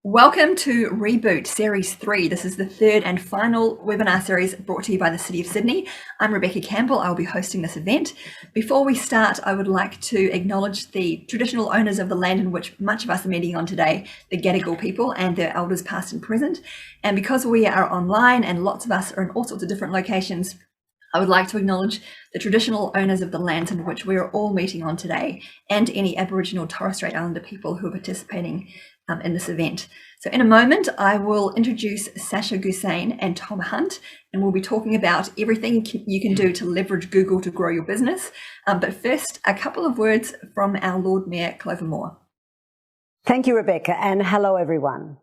Welcome to Reboot Series 3. This is the third and final webinar series brought to you by the City of Sydney. I'm Rebecca Campbell. I'll be hosting this event. Before we start, I would like to acknowledge the traditional owners of the land in which much of us are meeting on today, the Gadigal people and their elders past and present. And because we are online and lots of us are in all sorts of different locations, I would like to acknowledge the traditional owners of the lands in which we are all meeting on today and any Aboriginal Torres Strait Islander people who are participating in this event. So in a moment, I will introduce Sasha, Gusain and Tom Hunt, and we'll be talking about everything you can do to leverage Google to grow your business. But first, a couple of words from our Lord Mayor, Clover Moore. Thank you, Rebecca, and hello, everyone.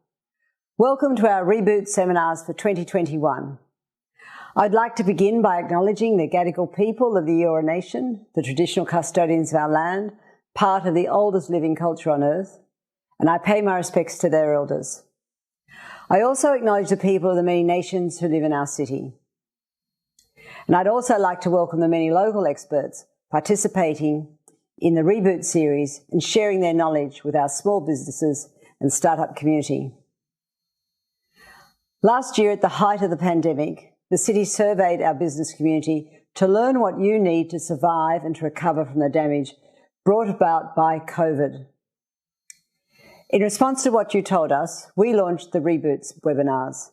Welcome to our Reboot seminars for 2021. I'd like to begin by acknowledging the Gadigal people of the Eora Nation, the traditional custodians of our land, part of the oldest living culture on earth, and I pay my respects to their elders. I also acknowledge the people of the many nations who live in our city. And I'd also like to welcome the many local experts participating in the Reboot series and sharing their knowledge with our small businesses and startup community. Last year, at the height of the pandemic, the city surveyed our business community to learn what you need to survive and to recover from the damage brought about by COVID. In response to what you told us, we launched the Reboots webinars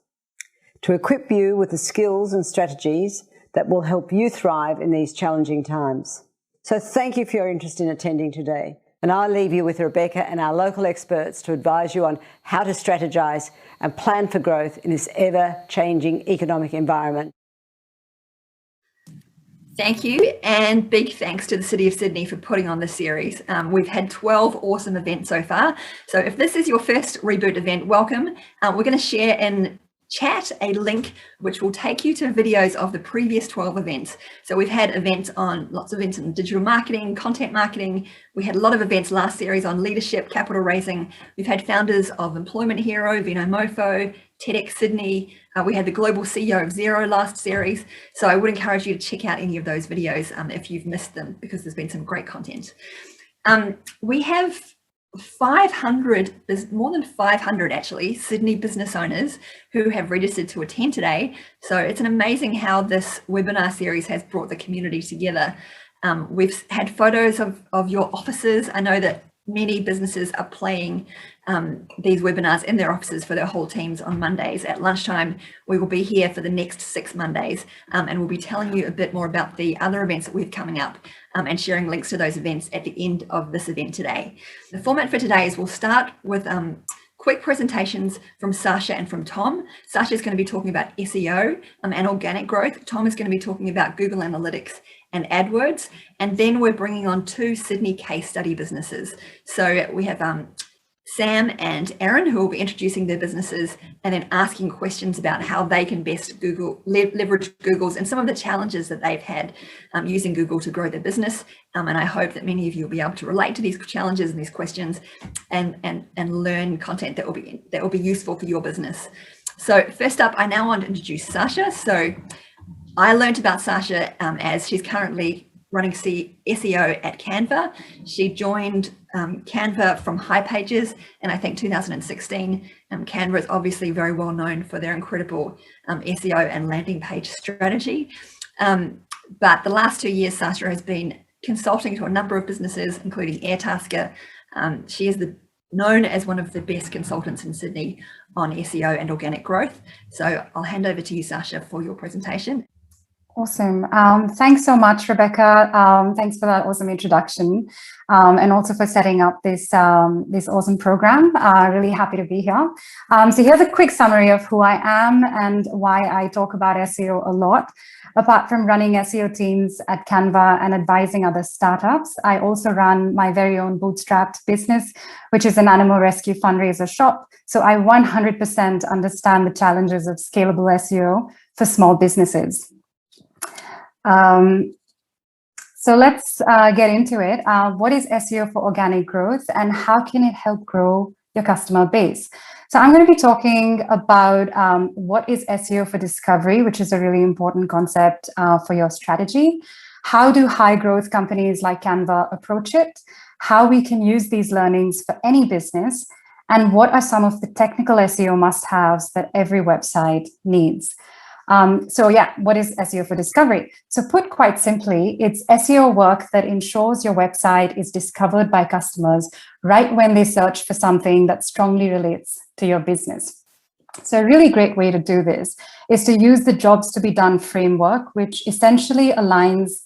to equip you with the skills and strategies that will help you thrive in these challenging times. So thank you for your interest in attending today. And I'll leave you with Rebecca and our local experts to advise you on how to strategize and plan for growth in this ever-changing economic environment. Thank you, and big thanks to the City of Sydney for putting on this series. We've had 12 awesome events so far. So if this is your first Reboot event, welcome. We're going to share in chat a link which will take you to videos of the previous 12 events. So we've had lots of events in digital marketing, content marketing. We had a lot of events last series on leadership, capital raising. We've had founders of Employment Hero, Vino Mofo, TEDx Sydney. We had the global CEO of Xero last series. So I would encourage you to check out any of those videos if you've missed them, because there's been some great content. We have there's more than 500 actually, Sydney business owners who have registered to attend today. So it's an amazing how this webinar series has brought the community together. We've had photos of your offices. I know that many businesses are playing these webinars in their offices for their whole teams on Mondays at lunchtime. We will be here for the next 6 Mondays and we'll be telling you a bit more about the other events that we have coming up and sharing links to those events at the end of this event today. The format for today is we'll start with quick presentations from Sasha and from Tom. Sasha is going to be talking about SEO and organic growth. Tom is going to be talking about Google Analytics and AdWords. And then we're bringing on 2 Sydney case study businesses. So we have Sam and Eran, who will be introducing their businesses and then asking questions about how they can best leverage Google's and some of the challenges that they've had using Google to grow their business. And I hope that many of you will be able to relate to these challenges and these questions and learn content that will be useful for your business. So first up, I now want to introduce Sasha. So I learned about Sasha as she's currently running SEO at Canva. She joined Canva from High Pages in I think 2016. Canva is obviously very well known for their incredible SEO and landing page strategy. But the last 2 years, Sasha has been consulting to a number of businesses, including Airtasker. She is known as one of the best consultants in Sydney on SEO and organic growth. So I'll hand over to you, Sasha, for your presentation. Awesome. Thanks so much, Rebecca. Thanks for that awesome introduction and also for setting up this awesome program. Really happy to be here. So here's a quick summary of who I am and why I talk about SEO a lot. Apart from running SEO teams at Canva and advising other startups, I also run my very own bootstrapped business, which is an animal rescue fundraiser shop. So I 100% understand the challenges of scalable SEO for small businesses. So let's get into it. What is SEO for organic growth and how can it help grow your customer base? So I'm going to be talking about what is SEO for discovery, which is a really important concept for your strategy. How do high growth companies like Canva approach it? How we can use these learnings for any business and what are some of the technical SEO must-haves that every website needs. So yeah, what is SEO for discovery? So put quite simply, it's SEO work that ensures your website is discovered by customers right when they search for something that strongly relates to your business. So a really great way to do this is to use the jobs to be done framework, which essentially aligns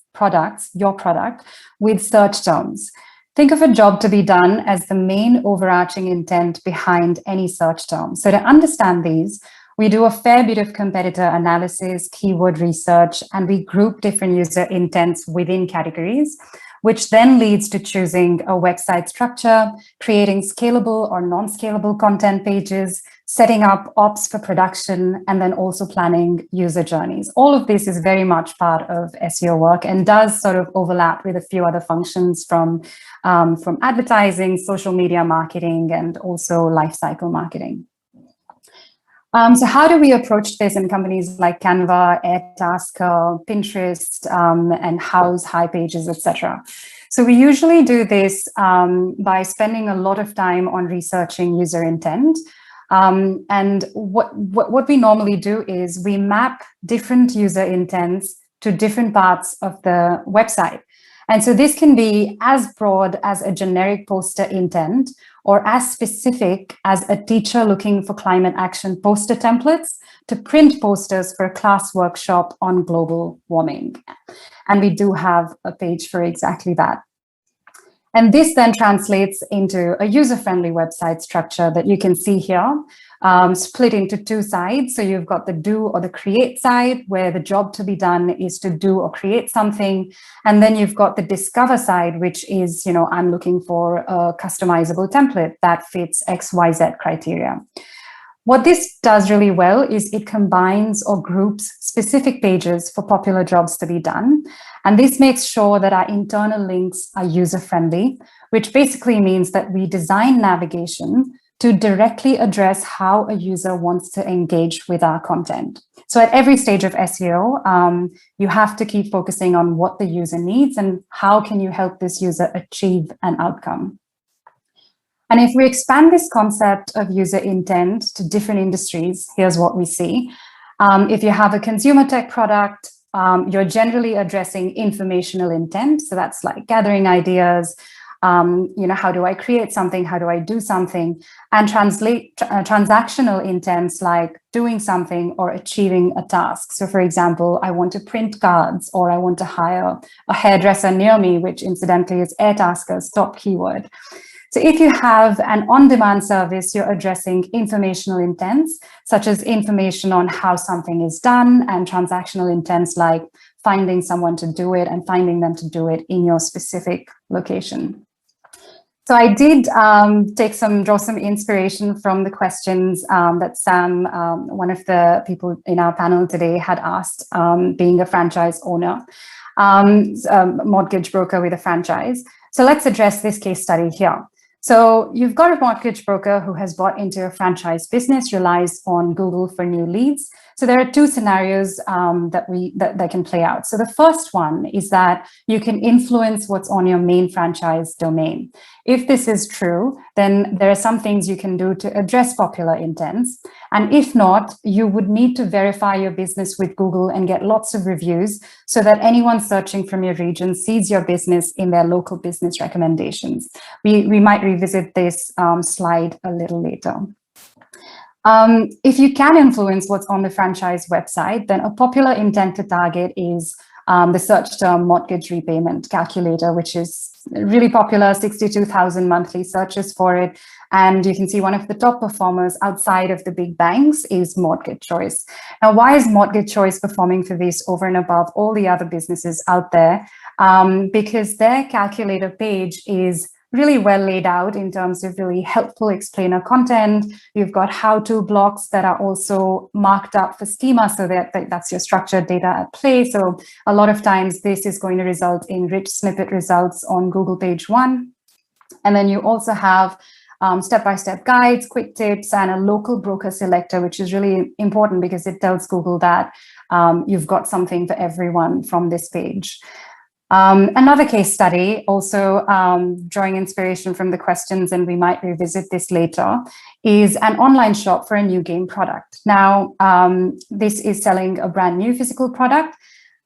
your product, with search terms. Think of a job to be done as the main overarching intent behind any search term. So to understand these, we do a fair bit of competitor analysis, keyword research, and we group different user intents within categories, which then leads to choosing a website structure, creating scalable or non-scalable content pages, setting up ops for production, and then also planning user journeys. All of this is very much part of SEO work and does sort of overlap with a few other functions from advertising, social media marketing, and also lifecycle marketing. So how do we approach this in companies like Canva, Airtasker, Pinterest, and House, High Pages, etc.? So we usually do this by spending a lot of time on researching user intent. And what we normally do is we map different user intents to different parts of the website. And so this can be as broad as a generic poster intent, or as specific as a teacher looking for climate action poster templates to print posters for a class workshop on global warming. And we do have a page for exactly that. And this then translates into a user-friendly website structure that you can see here, split into two sides. So you've got the do or the create side, where the job to be done is to do or create something. And then you've got the discover side, which is, I'm looking for a customizable template that fits XYZ criteria. What this does really well is it combines or groups specific pages for popular jobs to be done. And this makes sure that our internal links are user-friendly, which basically means that we design navigation to directly address how a user wants to engage with our content. So at every stage of SEO, you have to keep focusing on what the user needs and how can you help this user achieve an outcome. And if we expand this concept of user intent to different industries, here's what we see. If you have a consumer tech product, you're generally addressing informational intent. So that's like gathering ideas, how do I create something? How do I do something? And transactional intents like doing something or achieving a task. So for example, I want to print cards, or I want to hire a hairdresser near me, which incidentally is Airtasker's top keyword. So if you have an on-demand service, you're addressing informational intents, such as information on how something is done, and transactional intents like finding someone to do it and finding them to do it in your specific location. So I did draw some inspiration from the questions that Sam, one of the people in our panel today, had asked, being a franchise owner, mortgage broker with a franchise. So let's address this case study here. So you've got a mortgage broker who has bought into a franchise business, relies on Google for new leads. So there are two scenarios that can play out. So the first one is that you can influence what's on your main franchise domain. If this is true, then there are some things you can do to address popular intents. And if not, you would need to verify your business with Google and get lots of reviews so that anyone searching from your region sees your business in their local business recommendations. We might revisit this slide a little later. If you can influence what's on the franchise website, then a popular intent to target is the search term mortgage repayment calculator, which is really popular, 62,000 monthly searches for it. And you can see one of the top performers outside of the big banks is Mortgage Choice. Now, why is Mortgage Choice performing for this over and above all the other businesses out there? Because their calculator page is really well laid out in terms of really helpful explainer content. You've got how-to blocks that are also marked up for schema, so that's your structured data at play. So a lot of times this is going to result in rich snippet results on Google page 1. And then you also have step-by-step guides, quick tips, and a local broker selector, which is really important because it tells Google that you've got something for everyone from this page. Another case study, also drawing inspiration from the questions, and we might revisit this later, is an online shop for a new game product. Now, this is selling a brand new physical product.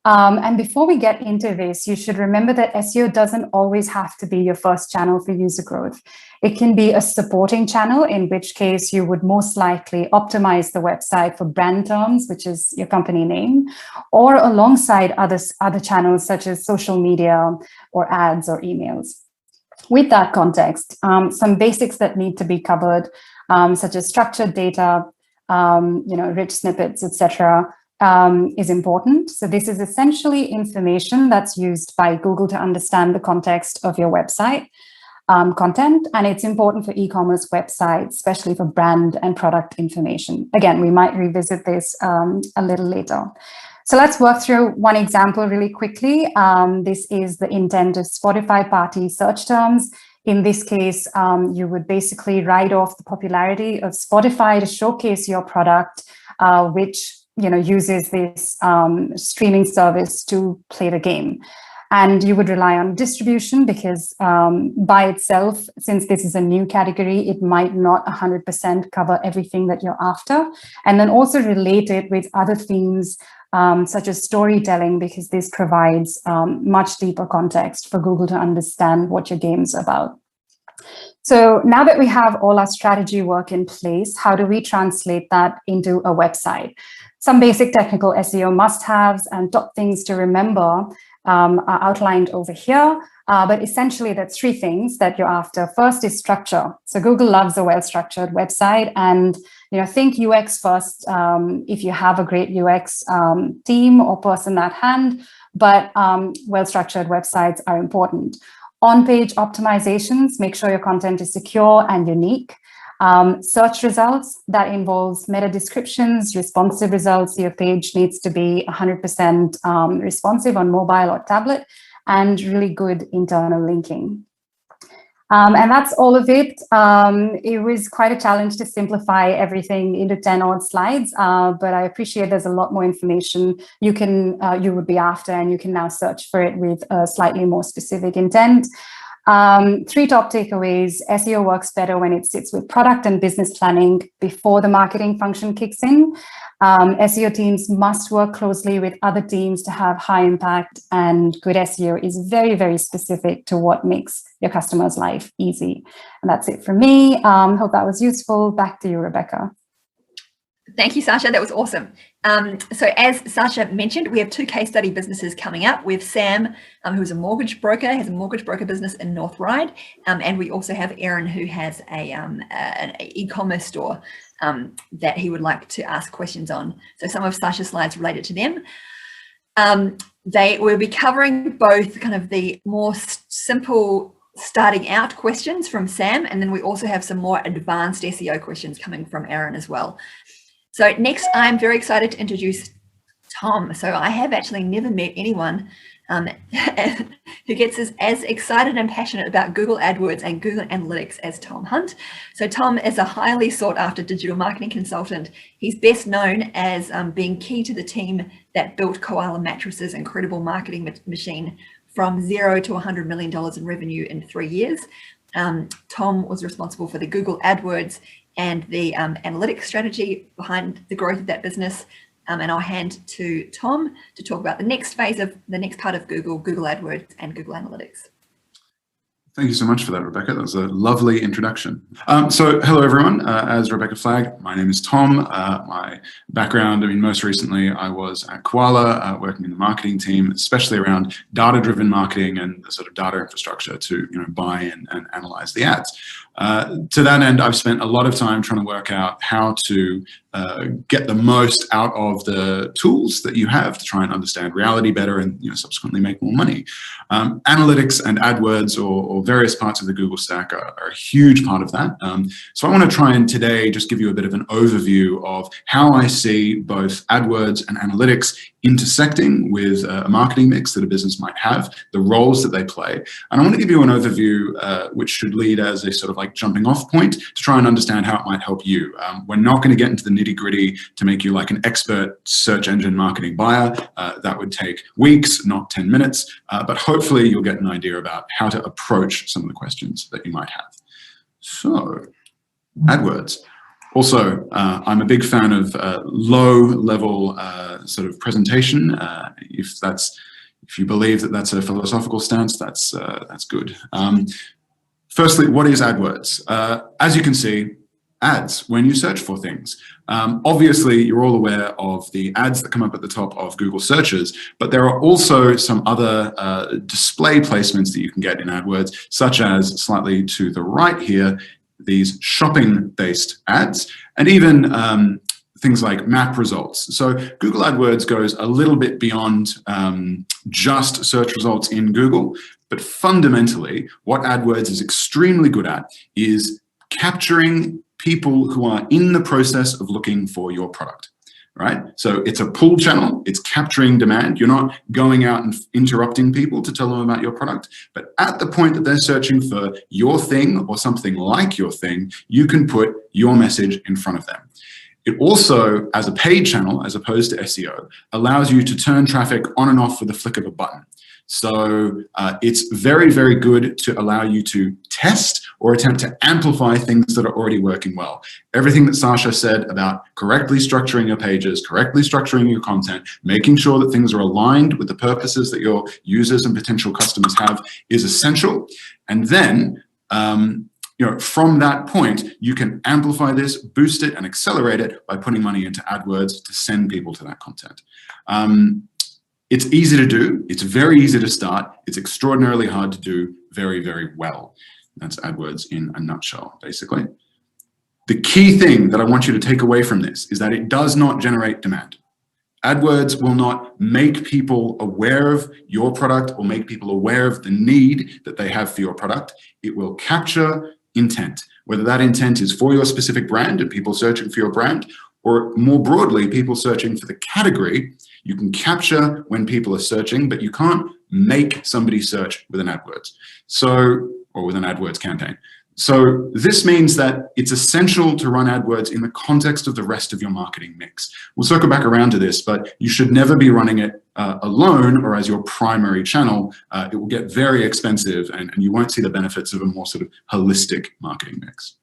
And before we get into this, you should remember that SEO doesn't always have to be your first channel for user growth. It can be a supporting channel, in which case you would most likely optimize the website for brand terms, which is your company name, or alongside other channels such as social media or ads or emails. With that context, some basics that need to be covered, such as structured data, rich snippets, etc., is important. So this is essentially information that's used by Google to understand the context of your website content, and it's important for e-commerce websites, especially for brand and product information. Again, we might revisit this a little later. So let's work through one example really quickly. This is the intent of Spotify party search terms. In this case, you would basically write off the popularity of Spotify to showcase your product, which uses this streaming service to play the game. And you would rely on distribution because by itself, since this is a new category, it might not 100% cover everything that you're after. And then also relate it with other themes such as storytelling, because this provides much deeper context for Google to understand what your game's about. So now that we have all our strategy work in place, how do we translate that into a website? Some basic technical SEO must-haves and top things to remember are outlined over here. But essentially, that's three things that you're after. First is structure. So Google loves a well-structured website, and think UX first if you have a great UX team or person at hand. But well-structured websites are important. On-page optimizations, make sure your content is secure and unique. Search results, that involves meta descriptions, responsive results. Your page needs to be 100% responsive on mobile or tablet, and really good internal linking. And that's all of it. It was quite a challenge to simplify everything into 10 odd slides, but I appreciate there's a lot more information you would be after, and you can now search for it with a slightly more specific intent. Three top takeaways. SEO works better when it sits with product and business planning before the marketing function kicks in. SEO teams must work closely with other teams to have high impact, and good SEO is very, very specific to what makes your customer's life easy. And that's it for me. Hope that was useful. Back to you, Rebecca. Thank you, Sasha. That was awesome. So as Sasha mentioned, we have two case study businesses coming up. We have Sam, who's a mortgage broker, has a mortgage broker business in North Ryde. And we also have Eran, who has an e-commerce store that he would like to ask questions on. So some of Sasha's slides related to them. We'll be covering both kind of the more simple starting out questions from Sam, and then we also have some more advanced SEO questions coming from Eran as well. So next, I'm very excited to introduce Tom. So I have actually never met anyone who gets as excited and passionate about Google AdWords and Google Analytics as Tom Hunt. So Tom is a highly sought after digital marketing consultant. He's best known as being key to the team that built Koala Mattress's incredible marketing machine from $0 to $100 million in revenue in 3 years. Tom was responsible for the Google AdWords and the analytics strategy behind the growth of that business. And I'll hand to Tom to talk about the next phase of the next part of Google AdWords and Google Analytics. Thank you so much for that, Rebecca. That was a lovely introduction. So hello, everyone. As Rebecca flagged, my name is Tom. My background, most recently I was at Koala working in the marketing team, especially around data-driven marketing and the sort of data infrastructure to buy and analyze the ads. To that end, I've spent a lot of time trying to work out how to get the most out of the tools that you have to try and understand reality better and subsequently make more money. Analytics and AdWords or various parts of the Google stack are a huge part of that. So I want to try and today just give you a bit of an overview of how I see both AdWords and analytics intersecting with a marketing mix that a business might have, the roles that they play. And I want to give you an overview which should lead as a sort of like jumping off point to try and understand how it might help you. We're not going to get into the nitty-gritty to make you like an expert search engine marketing buyer. That would take weeks, not 10 minutes, but hopefully you'll get an idea about how to approach some of the questions that you might have. So, AdWords. Also, I'm a big fan of low-level sort of presentation. If you believe that that's a philosophical stance, that's good. Firstly, what is AdWords? As you can see, ads when you search for things. Obviously, you're all aware of the ads that come up at the top of Google searches, but there are also some other display placements that you can get in AdWords, such as slightly to the right here, these shopping-based ads, and even things like map results. So Google AdWords goes a little bit beyond just search results in Google, but fundamentally, what AdWords is extremely good at is capturing people who are in the process of looking for your product, right? So it's a pull channel, it's capturing demand. You're not going out and interrupting people to tell them about your product, but at the point that they're searching for your thing or something like your thing, you can put your message in front of them. It also, as a paid channel, as opposed to SEO, allows you to turn traffic on and off with the flick of a button. So it's very, very good to allow you to test or attempt to amplify things that are already working well. Everything that Sasha said about correctly structuring your pages, correctly structuring your content, making sure that things are aligned with the purposes that your users and potential customers have is essential. And then, from that point, you can amplify this, boost it, and accelerate it by putting money into AdWords to send people to that content. It's easy to do. It's very easy to start. It's extraordinarily hard to do very, very well. That's AdWords in a nutshell, basically. The key thing that I want you to take away from this is that it does not generate demand. AdWords will not make people aware of your product or make people aware of the need that they have for your product. It will capture intent, whether that intent is for your specific brand and people searching for your brand, or more broadly, people searching for the category. You can capture when people are searching, but you can't make somebody search with an AdWords. Or with an AdWords campaign. So this means that it's essential to run AdWords in the context of the rest of your marketing mix. We'll circle back around to this, but you should never be running it alone or as your primary channel. It will get very expensive and you won't see the benefits of a more sort of holistic marketing mix.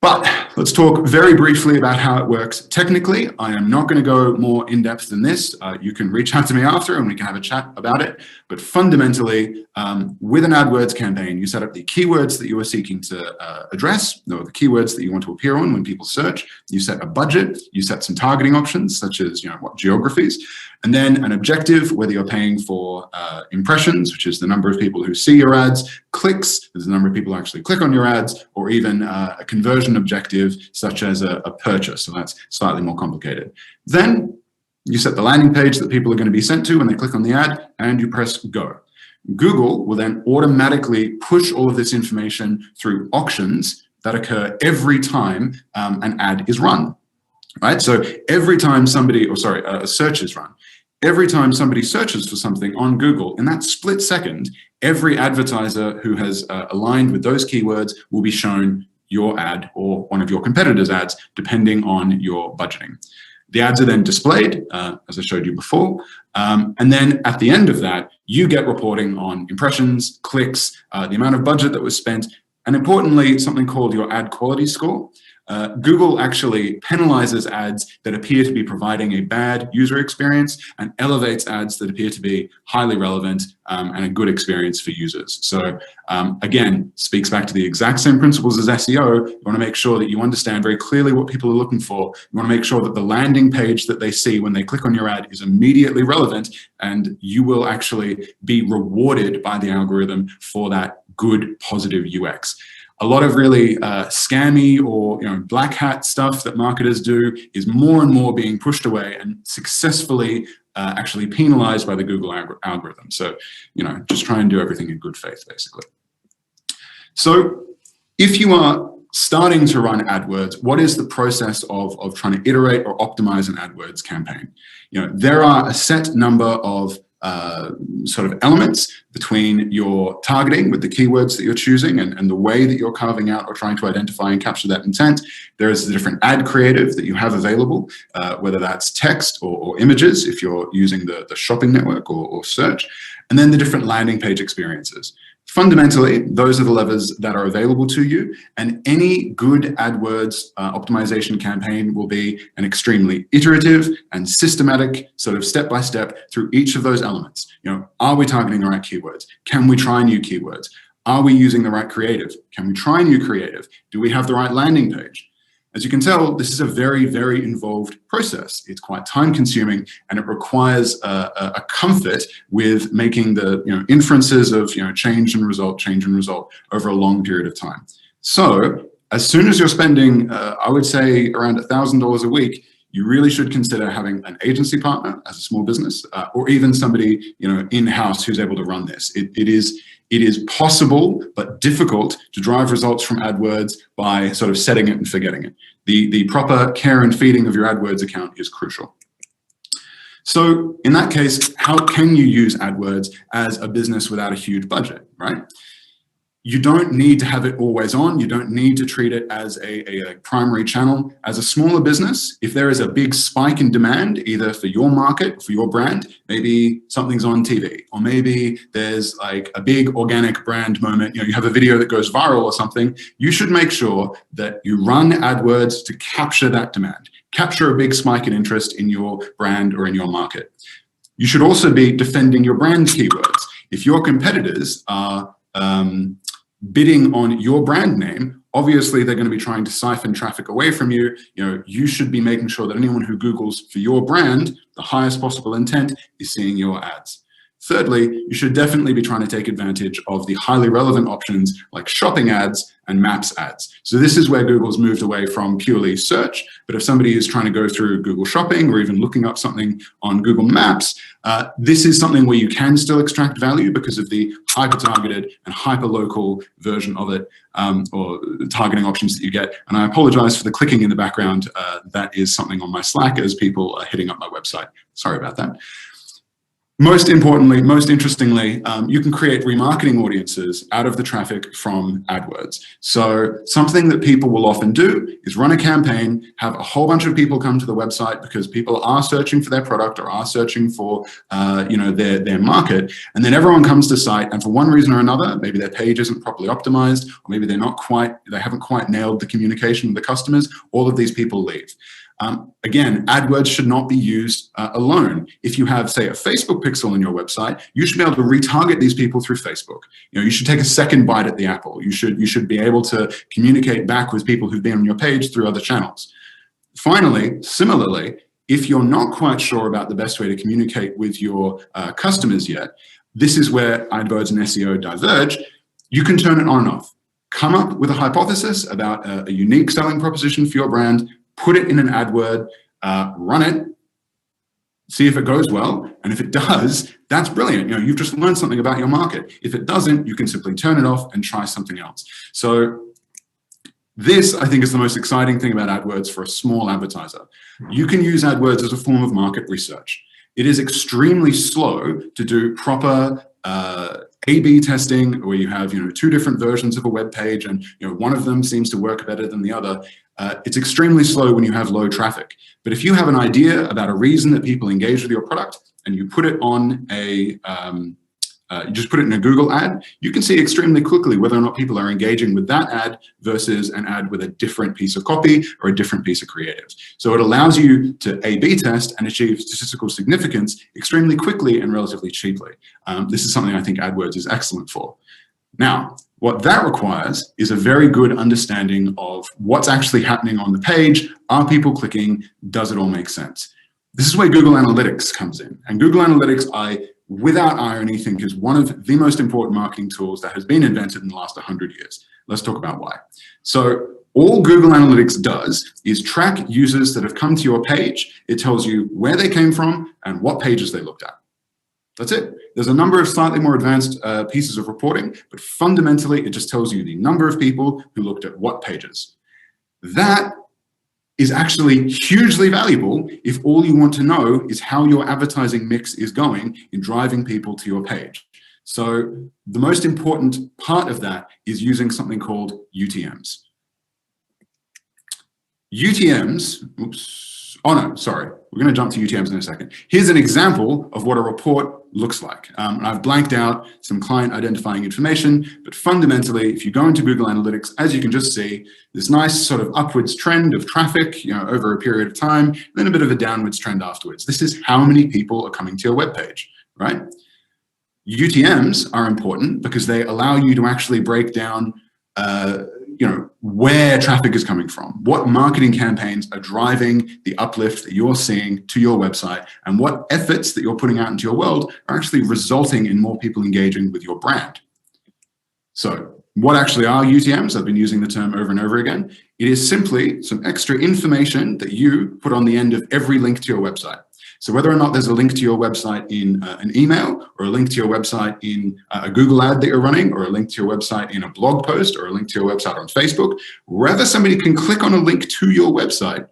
But let's talk very briefly about how it works technically. I am not going to go more in depth than this. You can reach out to me after and we can have a chat about it. But fundamentally, with an AdWords campaign, you set up the keywords that you are seeking to address, or the keywords that you want to appear on when people search. You set a budget, you set some targeting options, such as what geographies, and then an objective, whether you're paying for impressions, which is the number of people who see your ads, clicks, there's the number of people who actually click on your ads, or even a conversion objective, such as a purchase. So that's slightly more complicated. Then you set the landing page that people are going to be sent to when they click on the ad, and you press go. Google will then automatically push all of this information through auctions that occur every time an ad is run, right? So every time a search is run, every time somebody searches for something on Google, in that split second, every advertiser who has aligned with those keywords will be shown your ad or one of your competitors' ads, depending on your budgeting. The ads are then displayed, as I showed you before, and then at the end of that, you get reporting on impressions, clicks, the amount of budget that was spent, and importantly, something called your ad quality score. Google actually penalizes ads that appear to be providing a bad user experience and elevates ads that appear to be highly relevant and a good experience for users. So again, speaks back to the exact same principles as SEO. You want to make sure that you understand very clearly what people are looking for. You want to make sure that the landing page that they see when they click on your ad is immediately relevant, and you will actually be rewarded by the algorithm for that good, positive UX. A lot of really scammy or black hat stuff that marketers do is more and more being pushed away and successfully actually penalized by the Google algorithm. So, just try and do everything in good faith, basically. So if you are starting to run AdWords, what is the process of trying to iterate or optimize an AdWords campaign? There are a set number of sort of elements between your targeting with the keywords that you're choosing and the way that you're carving out or trying to identify and capture that intent. There is the different ad creative that you have available, whether that's text or images, if you're using the shopping network or search, and then the different landing page experiences. Fundamentally, those are the levers that are available to you, and any good AdWords optimization campaign will be an extremely iterative and systematic sort of step-by-step through each of those elements. You know, are we targeting the right keywords? Can we try new keywords? Are we using the right creative? Can we try new creative? Do we have the right landing page? As you can tell, this is a very, very involved process. It's quite time consuming, and it requires a comfort with making the inferences of change and result over a long period of time. So as soon as you're spending, I would say around $1,000 a week, you really should consider having an agency partner as a small business, or even somebody in-house who's able to run this. It is possible, but difficult to drive results from AdWords by sort of setting it and forgetting it. The proper care and feeding of your AdWords account is crucial. So in that case, how can you use AdWords as a business without a huge budget, right? You don't need to have it always on. You don't need to treat it as a primary channel. As a smaller business, if there is a big spike in demand, either for your market, for your brand, maybe something's on TV, or maybe there's like a big organic brand moment, you have a video that goes viral or something, you should make sure that you run AdWords to capture that demand, capture a big spike in interest in your brand or in your market. You should also be defending your brand keywords. If your competitors are bidding on your brand name, obviously they're going to be trying to siphon traffic away from you. You should be making sure that anyone who Googles for your brand, the highest possible intent, is seeing your ads. Thirdly, you should definitely be trying to take advantage of the highly relevant options like shopping ads and maps ads. So this is where Google's moved away from purely search, but if somebody is trying to go through Google Shopping or even looking up something on Google Maps, this is something where you can still extract value because of the hyper-targeted and hyper-local version of it, or targeting options that you get. And I apologize for the clicking in the background. That is something on my Slack as people are hitting up my website. Sorry about that. Most importantly, most interestingly, you can create remarketing audiences out of the traffic from AdWords. So something that people will often do is run a campaign, have a whole bunch of people come to the website because people are searching for their product or are searching for their market, and then everyone comes to site, and for one reason or another, maybe their page isn't properly optimized, or maybe they haven't quite nailed the communication with the customers, all of these people leave. Again, AdWords should not be used alone. If you have, say, a Facebook pixel on your website, you should be able to retarget these people through Facebook. You should take a second bite at the apple. You should be able to communicate back with people who've been on your page through other channels. Finally, similarly, if you're not quite sure about the best way to communicate with your customers yet, this is where AdWords and SEO diverge. You can turn it on and off. Come up with a hypothesis about a unique selling proposition for your brand, put it in an AdWord, run it, see if it goes well. And if it does, that's brilliant. You've just learned something about your market. If it doesn't, you can simply turn it off and try something else. So this, I think, is the most exciting thing about AdWords for a small advertiser. You can use AdWords as a form of market research. It is extremely slow to do proper A/B testing, where you have two different versions of a web page, and one of them seems to work better than the other. It's extremely slow when you have low traffic. But if you have an idea about a reason that people engage with your product, and you put it on you just put it in a Google ad, you can see extremely quickly whether or not people are engaging with that ad versus an ad with a different piece of copy or a different piece of creative. So it allows you to A/B test and achieve statistical significance extremely quickly and relatively cheaply. This is something I think AdWords is excellent for. Now, what that requires is a very good understanding of what's actually happening on the page. Are people clicking? Does it all make sense? This is where Google Analytics comes in. And Google Analytics, I, without irony, think is one of the most important marketing tools that has been invented in the last 100 years. Let's talk about why. So all Google Analytics does is track users that have come to your page. It tells you where they came from and what pages they looked at. That's it. There's a number of slightly more advanced pieces of reporting, but fundamentally, it just tells you the number of people who looked at what pages. That is actually hugely valuable if all you want to know is how your advertising mix is going in driving people to your page. So the most important part of that is using something called UTMs. UTMs, oops, oh no, sorry. We're going to jump to UTMs in a second. Here's an example of what a report looks like. And I've blanked out some client identifying information, but fundamentally, if you go into Google Analytics, as you can just see, this nice sort of upwards trend of traffic, over a period of time, and then a bit of a downwards trend afterwards. This is how many people are coming to your webpage, right? UTMs are important because they allow you to actually break down where traffic is coming from, what marketing campaigns are driving the uplift that you're seeing to your website, and what efforts that you're putting out into your world are actually resulting in more people engaging with your brand. So what actually are UTMs? I've been using the term over and over again. It is simply some extra information that you put on the end of every link to your website. So whether or not there's a link to your website in an email, or a link to your website in a Google ad that you're running, or a link to your website in a blog post, or a link to your website on Facebook, wherever somebody can click on a link to your website,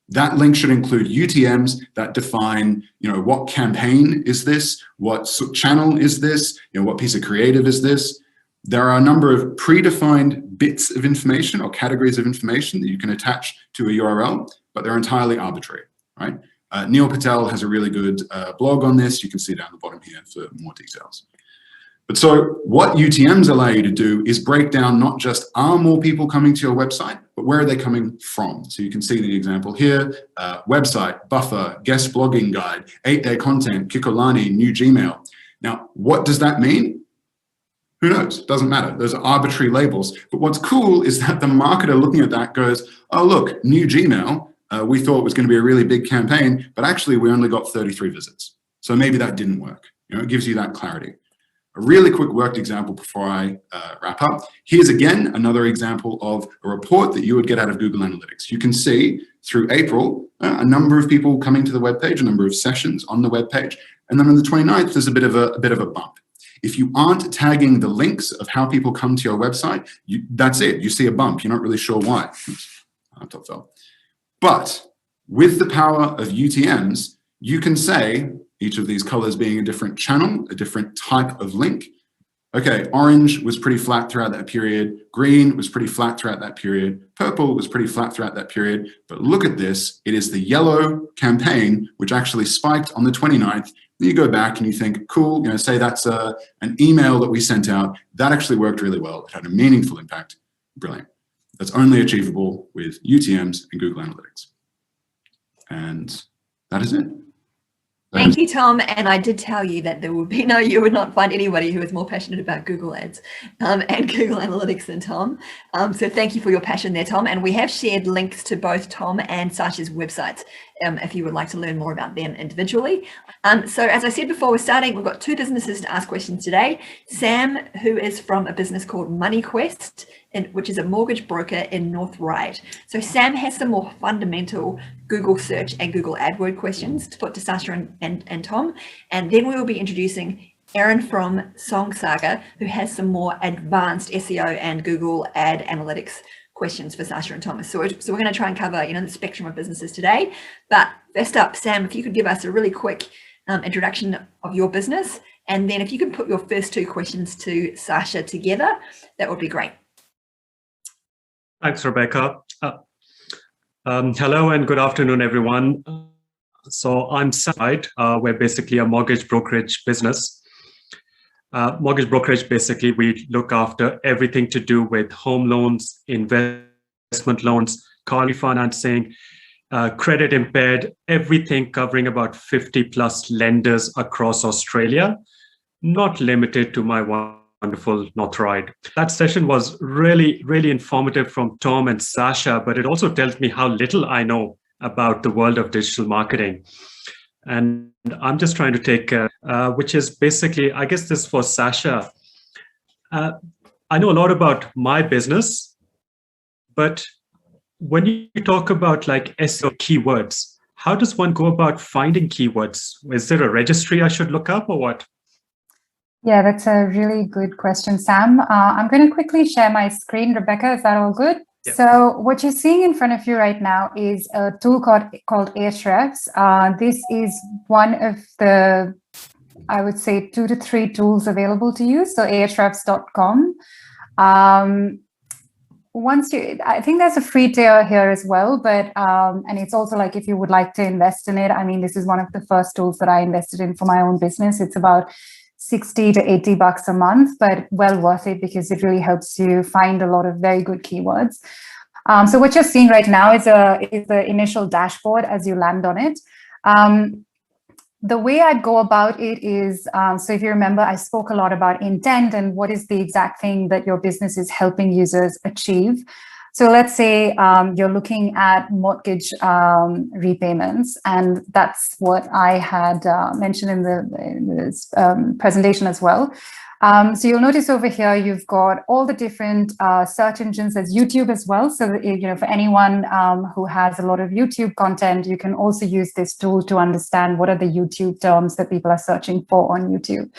that link should include UTMs that define, what campaign is this, what channel is this, what piece of creative is this. There are a number of predefined bits of information or categories of information that you can attach to a URL, but they're entirely arbitrary, right? Neil Patel has a really good blog on this. You can see down the bottom here for more details. But so what UTMs allow you to do is break down not just are more people coming to your website, but where are they coming from? So you can see the example here, website, buffer, guest blogging guide, 8-day content, Kikolani, new Gmail. Now, what does that mean? Who knows? Doesn't matter. Those are arbitrary labels. But what's cool is that the marketer looking at that goes, oh, look, new Gmail. We thought it was going to be a really big campaign, but actually we only got 33 visits. So maybe that didn't work. It gives you that clarity. A really quick worked example before I wrap up. Here's again another example of a report that you would get out of Google Analytics. You can see through April a number of people coming to the webpage, a number of sessions on the webpage, and then on the 29th there's a bit of a bump. If you aren't tagging the links of how people come to your website, that's it. You see a bump. You're not really sure why. Oops, laptop fell. But with the power of UTMs, you can say, each of these colors being a different channel, a different type of link. Okay, orange was pretty flat throughout that period. Green was pretty flat throughout that period. Purple was pretty flat throughout that period. But look at this. It is the yellow campaign, which actually spiked on the 29th. Then you go back and you think, cool, say that's an email that we sent out. That actually worked really well. It had a meaningful impact. Brilliant. That's only achievable with UTMs and Google Analytics. And that is it. Thank you, Tom. And I did tell you that you would not find anybody who is more passionate about Google Ads and Google Analytics than Tom. So thank you for your passion there, Tom. And we have shared links to both Tom and Sasha's websites if you would like to learn more about them individually. So as I said before, we've got two businesses to ask questions today. Sam, who is from a business called MoneyQuest, which is a mortgage broker in North Ryde. So Sam has some more fundamental Google search and Google AdWord questions to put to Sasha and Tom. And then we will be introducing Eran from Song Saga, who has some more advanced SEO and Google Ad Analytics questions for Sasha and Thomas. So we're going to try and cover, the spectrum of businesses today. But first up, Sam, if you could give us a really quick introduction of your business, and then if you could put your first two questions to Sasha together, that would be great. Thanks, Rebecca. Hello and good afternoon, everyone. So I'm Side. We're basically a mortgage brokerage business. Mortgage brokerage, basically, we look after everything to do with home loans, investment loans, car refinancing, credit impaired, everything covering about 50 plus lenders across Australia, not limited to my wonderful North Ryde. That session was really, really informative from Tom and Sasha, but it also tells me how little I know about the world of digital marketing. And I'm just trying to take, which is basically, I guess this is for Sasha. I know a lot about my business, but when you talk about like SEO keywords, how does one go about finding keywords? Is there a registry I should look up or what? Yeah, that's a really good question, Sam. I'm going to quickly share my screen. Rebecca, is that all good? So what you're seeing in front of you right now is a tool called Ahrefs. This is one of the, I would say, 2 to 3 tools available to you. So ahrefs.com. I think there's a free tier here as well, but and it's also like if you would like to invest in it. I mean, this is one of the first tools that I invested in for my own business. It's about $60 to $80 a month, but well worth it because it really helps you find a lot of very good keywords. So what you're seeing right now is the initial dashboard as you land on it. The way I'd go about it is, so if you remember, I spoke a lot about intent and what is the exact thing that your business is helping users achieve. So let's say you're looking at mortgage repayments, and that's what I had mentioned in the presentation as well. So you'll notice over here, you've got all the different search engines. There's YouTube as well. So, for anyone who has a lot of YouTube content, you can also use this tool to understand what are the YouTube terms that people are searching for on YouTube.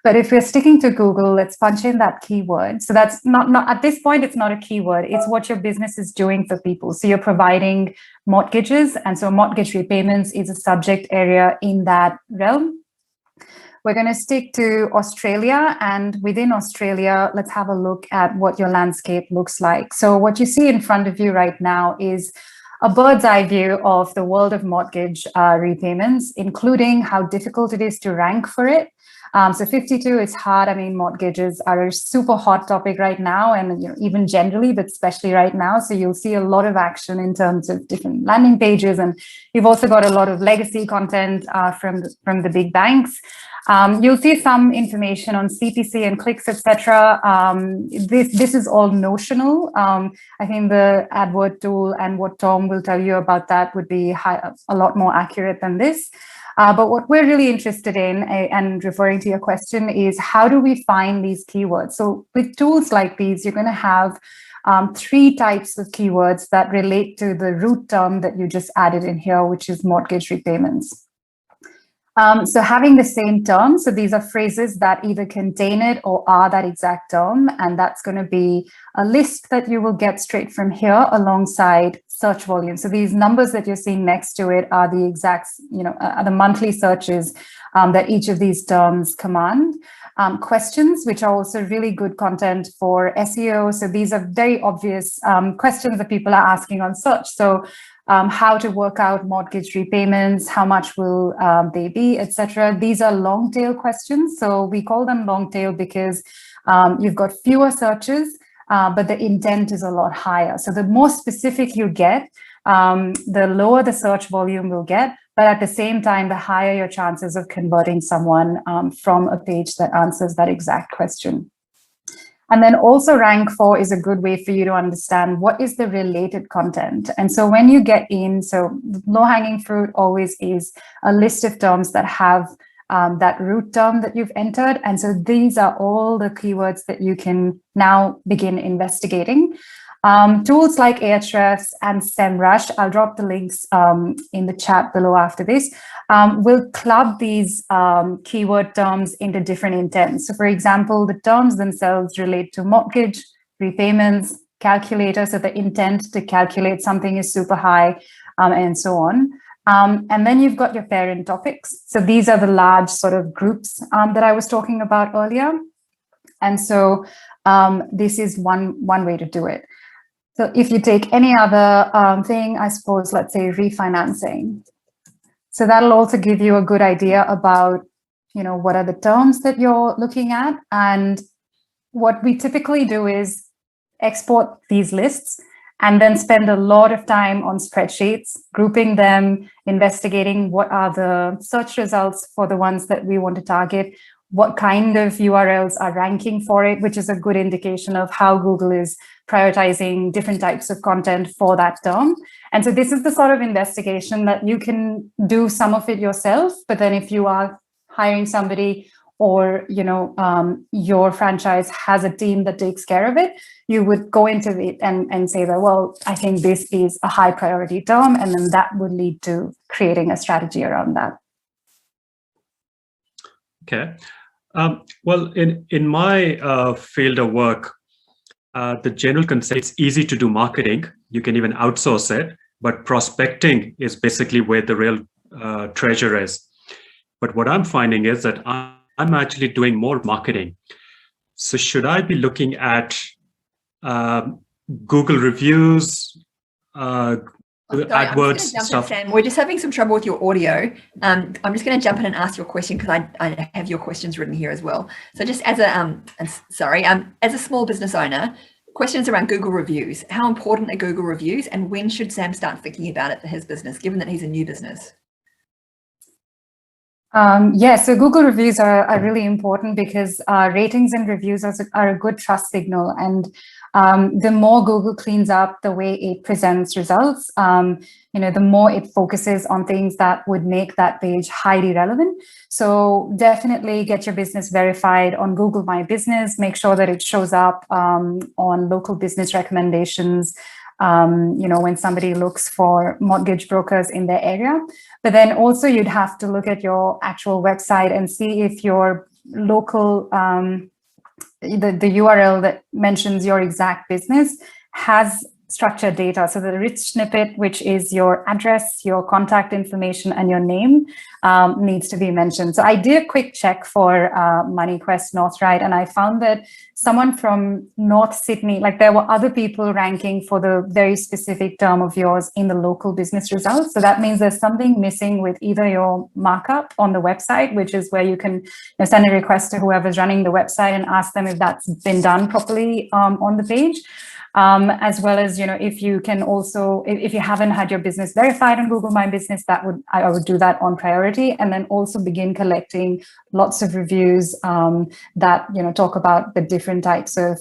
But if we're sticking to Google, let's punch in that keyword. So that's not at this point, it's not a keyword. It's what your business is doing for people. So you're providing mortgages. And so mortgage repayments is a subject area in that realm. We're going to stick to Australia, and within Australia, let's have a look at what your landscape looks like. So what you see in front of you right now is a bird's eye view of the world of mortgage repayments, including how difficult it is to rank for it. So 52 is hard. I mean, mortgages are a super hot topic right now, and even generally, but especially right now. So you'll see a lot of action in terms of different landing pages, and you've also got a lot of legacy content from the big banks. You'll see some information on CPC and clicks, etc. This is all notional. I think the AdWord tool and what Tom will tell you about that would be a lot more accurate than this. But what we're really interested in, and referring to your question, is how do we find these keywords? So with tools like these, you're going to have 3 types of keywords that relate to the root term that you just added in here, which is mortgage repayments. So having the same term, so these are phrases that either contain it or are that exact term, and that's going to be a list that you will get straight from here alongside search volume. So these numbers that you're seeing next to it are the exact, are the monthly searches that each of these terms command. Questions, which are also really good content for SEO. So these are very obvious questions that people are asking on search. So how to work out mortgage repayments, how much will they be, etc. These are long tail questions. So we call them long tail because you've got fewer searches, but the intent is a lot higher. So the more specific you get, the lower the search volume will get, but at the same time, the higher your chances of converting someone from a page that answers that exact question. And then also rank for is a good way for you to understand what is the related content. And so when you get in, so low-hanging fruit always is a list of terms that have that root term that you've entered. And so these are all the keywords that you can now begin investigating. Tools like Ahrefs and SEMrush, I'll drop the links in the chat below after this, will club these keyword terms into different intents. So for example, the terms themselves relate to mortgage, repayments, calculator, so the intent to calculate something is super high, and so on. And then you've got your parent topics. So these are the large sort of groups that I was talking about earlier. And so this is one way to do it. So if you take any other thing, I suppose, let's say refinancing. So that'll also give you a good idea about, what are the terms that you're looking at. And what we typically do is export these lists and then spend a lot of time on spreadsheets, grouping them, investigating what are the search results for the ones that we want to target, what kind of URLs are ranking for it, which is a good indication of how Google is prioritizing different types of content for that term. And so this is the sort of investigation that you can do some of it yourself, but then if you are hiring somebody or, your franchise has a team that takes care of it, you would go into it and say that, well, I think this is a high priority term, and then that would lead to creating a strategy around that. Okay. Well, in my field of work, the general concept, it's easy to do marketing. You can even outsource it, but prospecting is basically where the real treasure is. But what I'm finding is that I'm actually doing more marketing. So should I be looking at Google reviews, AdWords stuff? Sam, we're just having some trouble with your audio. I'm just going to jump in and ask your question because I have your questions written here as well. So just as a small business owner, questions around Google reviews. How important are Google reviews, and when should Sam start thinking about it for his business, given that he's a new business? So Google reviews are really important because ratings and reviews are a good trust signal. And the more Google cleans up the way it presents results, the more it focuses on things that would make that page highly relevant. So definitely get your business verified on Google My Business. Make sure that it shows up on local business recommendations, when somebody looks for mortgage brokers in their area. But then also you'd have to look at your actual website and see if your local, the URL that mentions your exact business has structured data. So the rich snippet, which is your address, your contact information, and your name, needs to be mentioned. So I did a quick check for MoneyQuest North-Right, and I found that someone from North Sydney, like there were other people ranking for the very specific term of yours in the local business results. So that means there's something missing with either your markup on the website, which is where you can send a request to whoever's running the website and ask them if that's been done properly on the page. As well as, if you can also, if you haven't had your business verified on Google My Business, I would do that on priority, and then also begin collecting lots of reviews that, talk about the different types of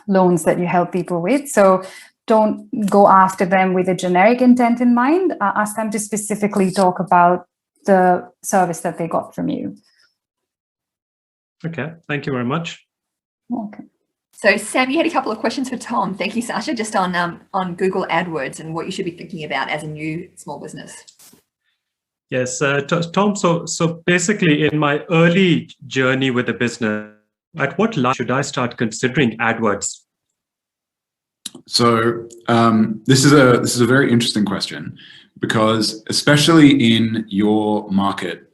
loans that you help people with. So don't go after them with a generic intent in mind. Ask them to specifically talk about the service that they got from you. Okay, thank you very much. Okay. So Sam, you had a couple of questions for Tom. Thank you, Sasha, just on Google AdWords and what you should be thinking about as a new small business. Yes, Tom, so basically in my early journey with the business, at what level should I start considering AdWords? So this is a very interesting question, because especially in your market,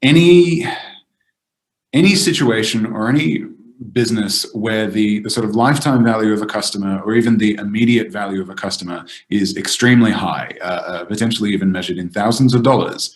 any situation or any business where the sort of lifetime value of a customer, or even the immediate value of a customer, is extremely high, potentially even measured in thousands of dollars,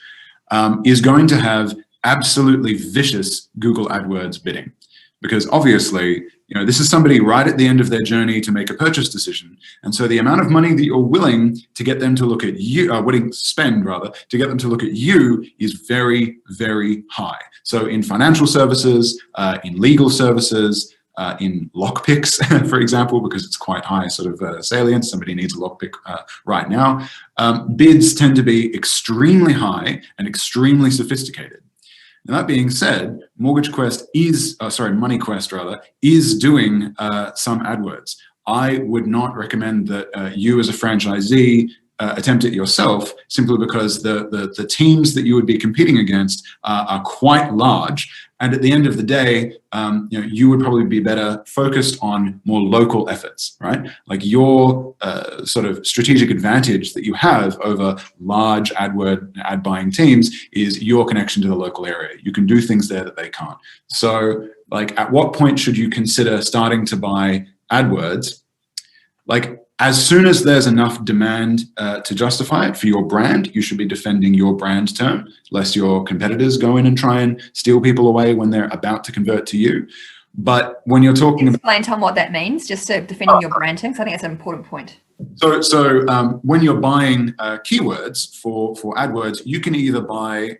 is going to have absolutely vicious Google AdWords bidding. Because obviously, this is somebody right at the end of their journey to make a purchase decision. And so the amount of money that you're willing to get them to look at you, spend rather, to get them to look at you is very, very high. So in financial services, in legal services, in lockpicks, for example, because it's quite high sort of salience, somebody needs a lockpick right now, bids tend to be extremely high and extremely sophisticated. Now, that being said, MoneyQuest is doing some AdWords. I would not recommend that you as a franchisee attempt it yourself, simply because the teams that you would be competing against are quite large. And at the end of the day, you would probably be better focused on more local efforts, right? Like your sort of strategic advantage that you have over large ad buying teams is your connection to the local area. You can do things there that they can't. So like, at what point should you consider starting to buy AdWords? Like, as soon as there's enough demand to justify it for your brand, you should be defending your brand term, lest your competitors go in and try and steal people away when they're about to convert to you. But when you're talking about— Explain, Tom, what that means, just to defending your brand term, because I think that's an important point. So when you're buying keywords for AdWords, you can either buy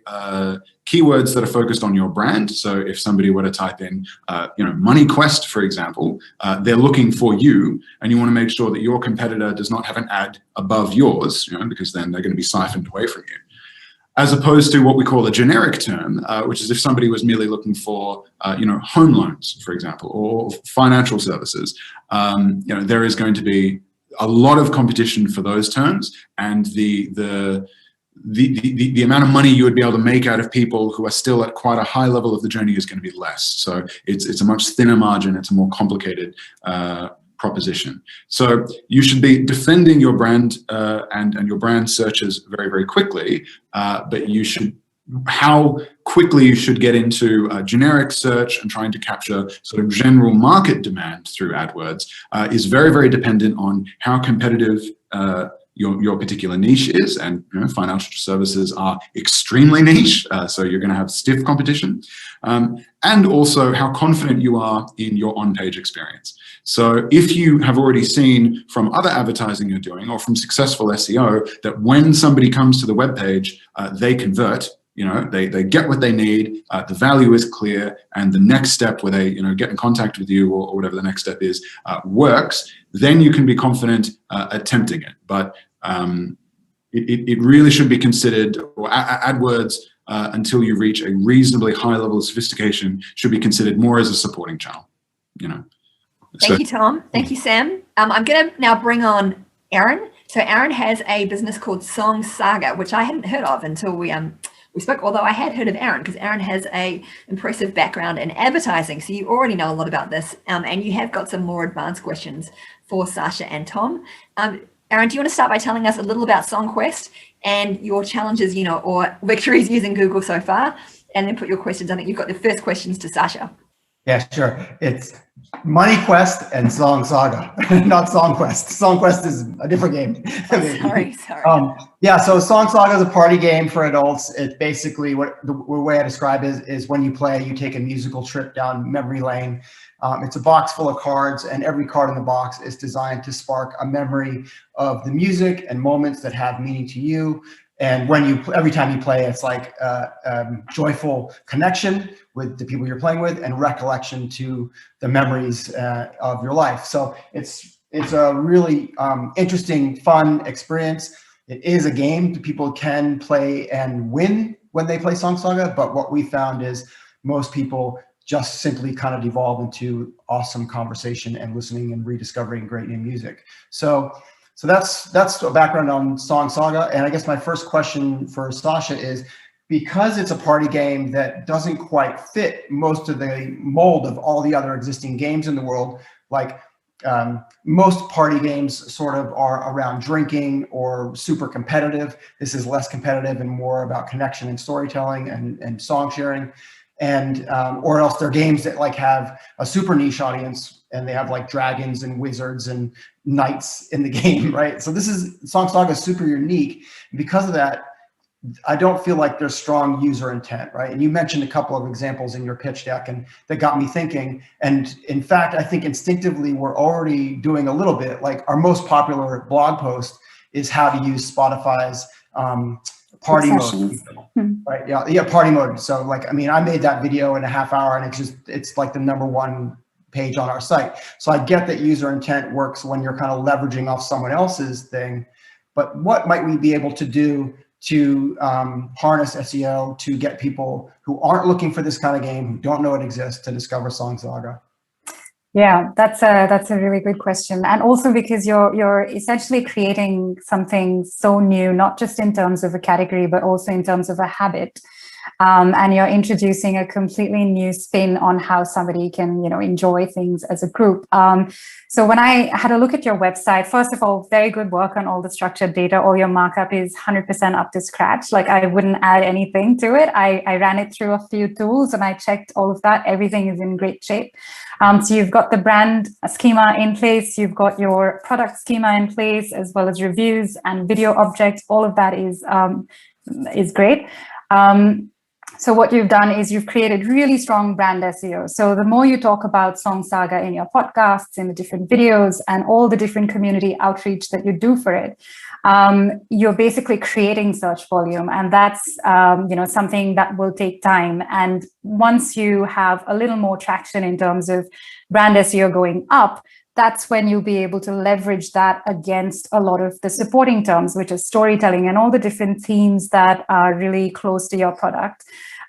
keywords that are focused on your brand. So if somebody were to type in, MoneyQuest, for example, they're looking for you, and you want to make sure that your competitor does not have an ad above yours, because then they're going to be siphoned away from you. As opposed to what we call a generic term, which is if somebody was merely looking for, home loans, for example, or financial services. There is going to be a lot of competition for those terms, and the the amount of money you would be able to make out of people who are still at quite a high level of the journey is going to be less. So it's a much thinner margin. It's a more complicated proposition. So you should be defending your brand and your brand searches very, very quickly, but you should, how quickly you should get into generic search and trying to capture sort of general market demand through AdWords is very, very dependent on how competitive your particular niche is, and financial services are extremely niche, so you're going to have stiff competition, and also how confident you are in your on-page experience. So if you have already seen from other advertising you're doing or from successful SEO that when somebody comes to the web page, they convert, they get what they need, the value is clear, and the next step where they get in contact with you or whatever the next step is works, then you can be confident attempting it. But it really should be considered, or AdWords, until you reach a reasonably high level of sophistication, should be considered more as a supporting channel. Thank you, Tom. Thank you, Sam. I'm going to now bring on Eran. So Eran has a business called Song Saga, which I hadn't heard of until we spoke, although I had heard of Eran because Eran has a impressive background in advertising. So you already know a lot about this, and you have got some more advanced questions for Sasha and Tom. Eran, do you want to start by telling us a little about SongQuest and your challenges, or victories using Google so far, and then put your questions. I think you've got the first questions to Sasha. Yeah, sure. It's Money Quest and Song Saga, not SongQuest. SongQuest is a different game. Sorry. Yeah, so Song Saga is a party game for adults. It's basically the way I describe it is when you play, you take a musical trip down memory lane. It's a box full of cards, and every card in the box is designed to spark a memory of the music and moments that have meaning to you. And every time you play, it's like a joyful connection with the people you're playing with and recollection to the memories of your life. So it's a really interesting, fun experience. It is a game that people can play and win when they play Song Saga, but what we found is most people just simply kind of devolve into awesome conversation and listening and rediscovering great new music. So that's a background on Song Saga. And I guess my first question for Sasha is, because it's a party game that doesn't quite fit most of the mold of all the other existing games in the world, like most party games sort of are around drinking or super competitive. This is less competitive and more about connection and storytelling and song sharing. And or else they're games that like have a super niche audience and they have like dragons and wizards and knights in the game, right? So Song Saga is super unique. And because of that, I don't feel like there's strong user intent, right? And you mentioned a couple of examples in your pitch deck, and that got me thinking. And in fact, I think instinctively we're already doing a little bit. Like our most popular blog post is how to use Spotify's party mode, right? Yeah, party mode. So like, I mean, I made that video in a half hour, and it's like the #1 page on our site. So I get that user intent works when you're kind of leveraging off someone else's thing, but what might we be able to do to harness SEO to get people who aren't looking for this kind of game, who don't know it exists, to discover Song Saga? Yeah, that's a really good question. And also because you're essentially creating something so new, not just in terms of a category, but also in terms of a habit. And you're introducing a completely new spin on how somebody can, enjoy things as a group. So when I had a look at your website, first of all, very good work on all the structured data. All your markup is 100% up to scratch. Like I wouldn't add anything to it. I ran it through a few tools and I checked all of that. Everything is in great shape. So you've got the brand schema in place. You've got your product schema in place, as well as reviews and video objects. All of that is great. So what you've done is you've created really strong brand SEO. So the more you talk about Song Saga in your podcasts, in the different videos, and all the different community outreach that you do for it, you're basically creating search volume. And that's something that will take time. And once you have a little more traction in terms of brand SEO going up, that's when you'll be able to leverage that against a lot of the supporting terms, which is storytelling and all the different themes that are really close to your product.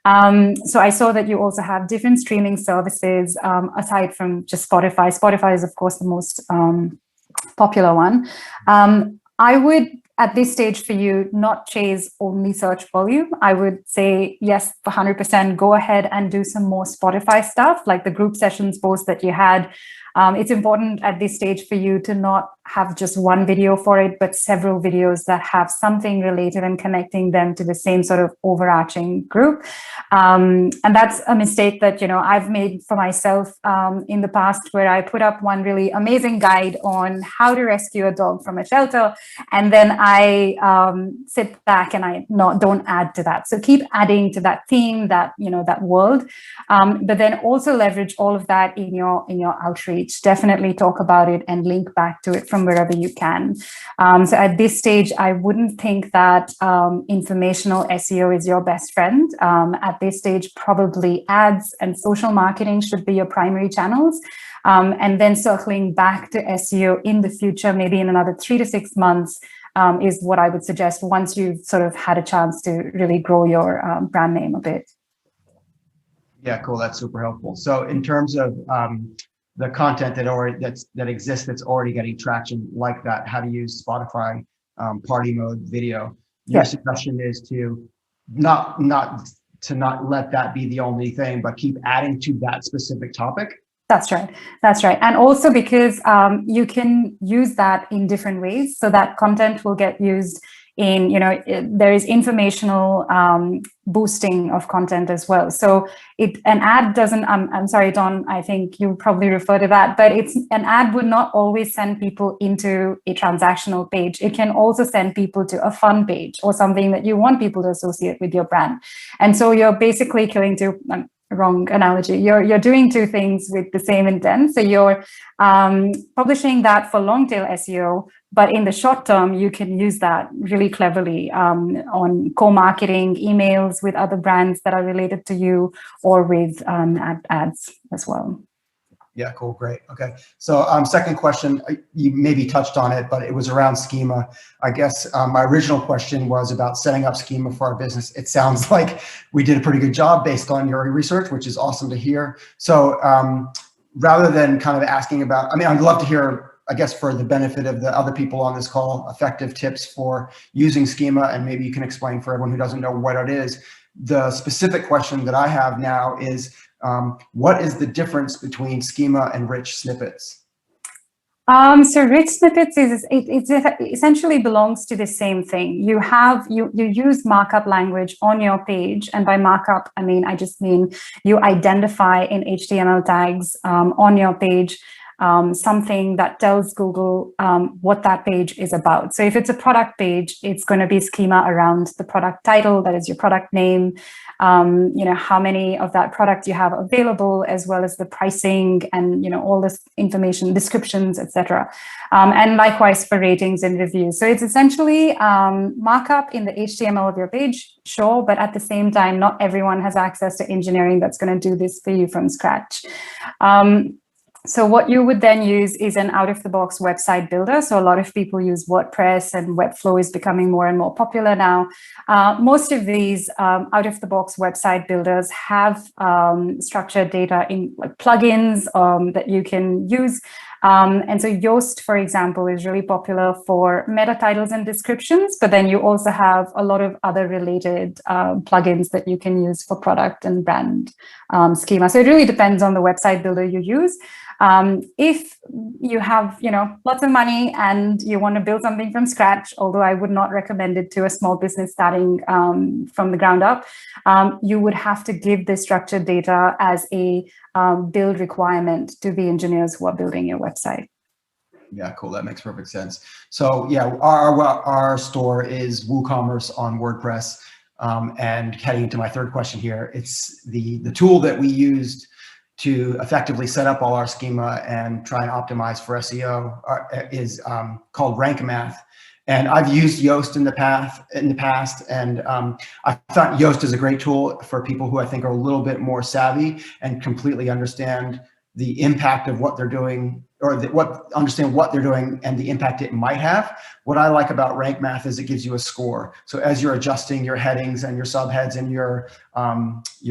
So I saw that you also have different streaming services aside from just Spotify. Spotify is, of course, the most popular one. I would at this stage for you, not chase only search volume. I would say, yes, 100%, go ahead and do some more Spotify stuff, like the group sessions post that you had. It's important at this stage for you to not have just one video for it, but several videos that have something related and connecting them to the same sort of overarching group. And that's a mistake that, I've made for myself in the past, where I put up one really amazing guide on how to rescue a dog from a shelter, and then I sit back and I don't add to that. So keep adding to that theme, that that world, but then also leverage all of that in your outreach. Definitely talk about it and link back to it from wherever you can. So at this stage, I wouldn't think that informational SEO is your best friend. At this stage, probably ads and social marketing should be your primary channels. And then circling back to SEO in the future, maybe in another 3 to 6 months, is what I would suggest once you've sort of had a chance to really grow your brand name a bit. Yeah, cool. That's super helpful. So in terms of the content that exists that's already getting traction like that, how to use Spotify party mode video, your suggestion is to not let that be the only thing, but keep adding to that specific topic. That's right. And also because you can use that in different ways, so that content will get used in, there is informational boosting of content as well. So an ad doesn't, I'm sorry, Don, I think you probably refer to that, but an ad would not always send people into a transactional page. It can also send people to a fun page or something that you want people to associate with your brand. And so you're basically killing two, wrong analogy. You're doing two things with the same intent. So you're publishing that for long tail SEO, but in the short term, you can use that really cleverly on co-marketing, emails with other brands that are related to you, or with ads as well. Yeah, cool, great. Okay, so second question, you maybe touched on it, but it was around schema. I guess my original question was about setting up schema for our business. It sounds like we did a pretty good job based on your research, which is awesome to hear. So rather than kind of asking about, I'd love to hear, I guess, for the benefit of the other people on this call, effective tips for using schema, and maybe you can explain for everyone who doesn't know what it is. The specific question that I have now is, what is the difference between schema and rich snippets? So rich snippets it essentially belongs to the same thing. You use markup language on your page, and by markup, I just mean you identify in HTML tags on your page something that tells Google what that page is about. So if it's a product page, it's going to be schema around the product title, that is your product name, how many of that product you have available, as well as the pricing and, all this information, descriptions, etc. And likewise for ratings and reviews. So it's essentially markup in the HTML of your page, sure, but at the same time, not everyone has access to engineering that's going to do this for you from scratch. So what you would then use is an out-of-the-box website builder. So a lot of people use WordPress, and Webflow is becoming more and more popular now. Most of these out-of-the-box website builders have structured data in like plugins that you can use. And so Yoast, for example, is really popular for meta titles and descriptions, but then you also have a lot of other related plugins that you can use for product and brand schema. So it really depends on the website builder you use. If you have, lots of money and you want to build something from scratch, although I would not recommend it to a small business starting from the ground up, you would have to give the structured data as a build requirement to the engineers who are building your website. Yeah, cool. That makes perfect sense. So yeah, our store is WooCommerce on WordPress. And heading into my third question here, it's the tool that we used to effectively set up all our schema and try and optimize for SEO is called Rank Math. And I've used Yoast in the past, and I thought Yoast is a great tool for people who I think are a little bit more savvy and completely understand the impact of what they're doing, or understand what they're doing and the impact it might have. What I like about Rank Math is it gives you a score. So as you're adjusting your headings and your subheads and your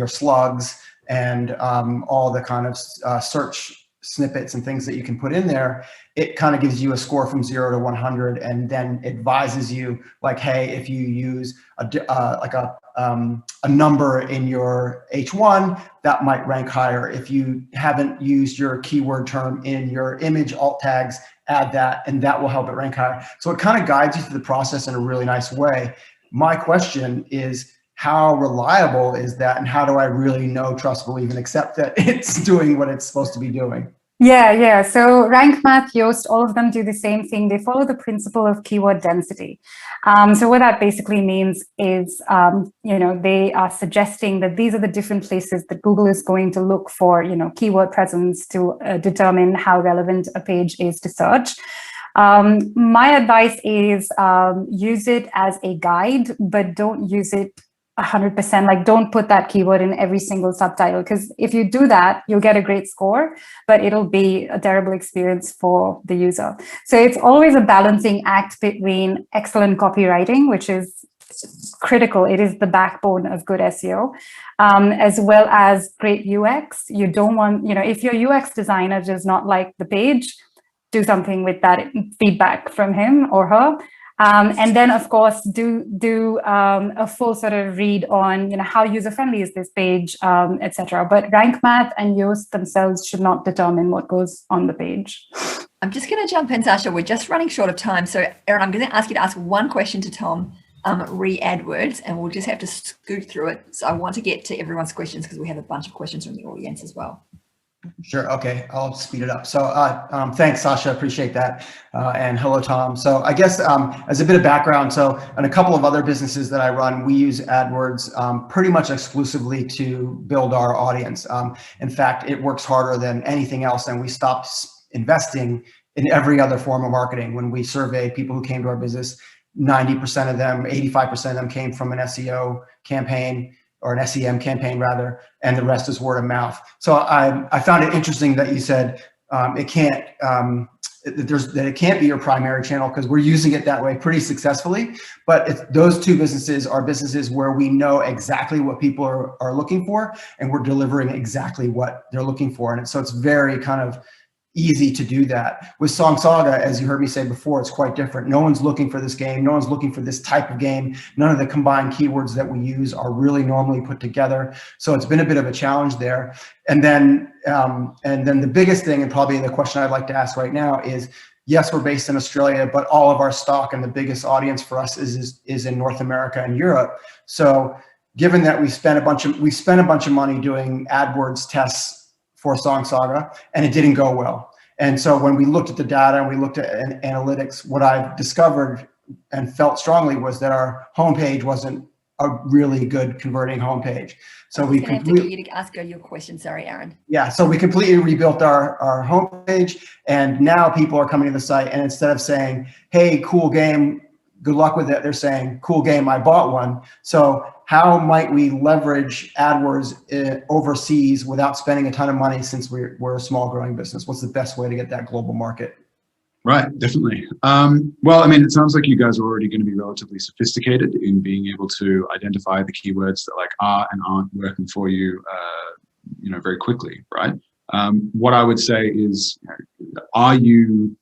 slugs and all the kind of search snippets and things that you can put in there, it kind of gives you a score from 0 to 100, and then advises you like, hey, if you use a number in your H1, that might rank higher. If you haven't used your keyword term in your image alt tags, add that, and that will help it rank higher. So it kind of guides you through the process in a really nice way. My question is, how reliable is that, and how do I really know, trust, believe, and accept that it's doing what it's supposed to be doing? Yeah. So Rank Math, Yoast, all of them do the same thing. They follow the principle of keyword density. So what that basically means is, they are suggesting that these are the different places that Google is going to look for, keyword presence to determine how relevant a page is to search. My advice is use it as a guide, but don't use it 100%. Like, don't put that keyword in every single subtitle, because if you do that, you'll get a great score, but it'll be a terrible experience for the user. So it's always a balancing act between excellent copywriting, which is critical. It is the backbone of good SEO, as well as great UX. You don't want, if your UX designer does not like the page, do something with that feedback from him or her. And then, of course, do a full sort of read on, how user-friendly is this page, etc. But Rank Math and Yoast themselves should not determine what goes on the page. I'm just going to jump in, Sasha. We're just running short of time. So, Eran, I'm going to ask you to ask one question to Tom, re-AdWords, and we'll just have to scoot through it. So I want to get to everyone's questions because we have a bunch of questions from the audience as well. Sure. Okay. I'll speed it up. So thanks, Sasha. Appreciate that. And hello, Tom. So I guess as a bit of background, so in a couple of other businesses that I run, we use AdWords pretty much exclusively to build our audience. In fact, it works harder than anything else, and we stopped investing in every other form of marketing. When we surveyed people who came to our business, 90% of them, 85% of them came from an SEO campaign, or an SEM campaign rather, and the rest is word of mouth. So I found it interesting that you said it can't be your primary channel, because we're using it that way pretty successfully. But those two businesses are businesses where we know exactly what people are looking for, and we're delivering exactly what they're looking for. And so it's very kind of easy to do that. With Song Saga, as you heard me say before, it's quite different. No one's looking for this game. No one's looking for this type of game. None of the combined keywords that we use are really normally put together. So it's been a bit of a challenge there. And then the biggest thing, and probably the question I'd like to ask right now is, yes, we're based in Australia, but all of our stock and the biggest audience for us is in North America and Europe. So given that we spent a bunch of money doing AdWords tests for Song Saga, and it didn't go well. And so when we looked at the data and we looked at analytics, what I've discovered and felt strongly was that our homepage wasn't a really good converting homepage. So we have to get you to ask your question. Sorry, Eran. Yeah, so we completely rebuilt our homepage, and now people are coming to the site, and instead of saying, hey, cool game, good luck with it, they're saying, cool game, I bought one. So how might we leverage AdWords overseas without spending a ton of money, since we're a small growing business? What's the best way to get that global market? Right, definitely. Well, I mean, it sounds like you guys are already going to be relatively sophisticated in being able to identify the keywords that are and aren't working for you, very quickly, right? What I would say is, are you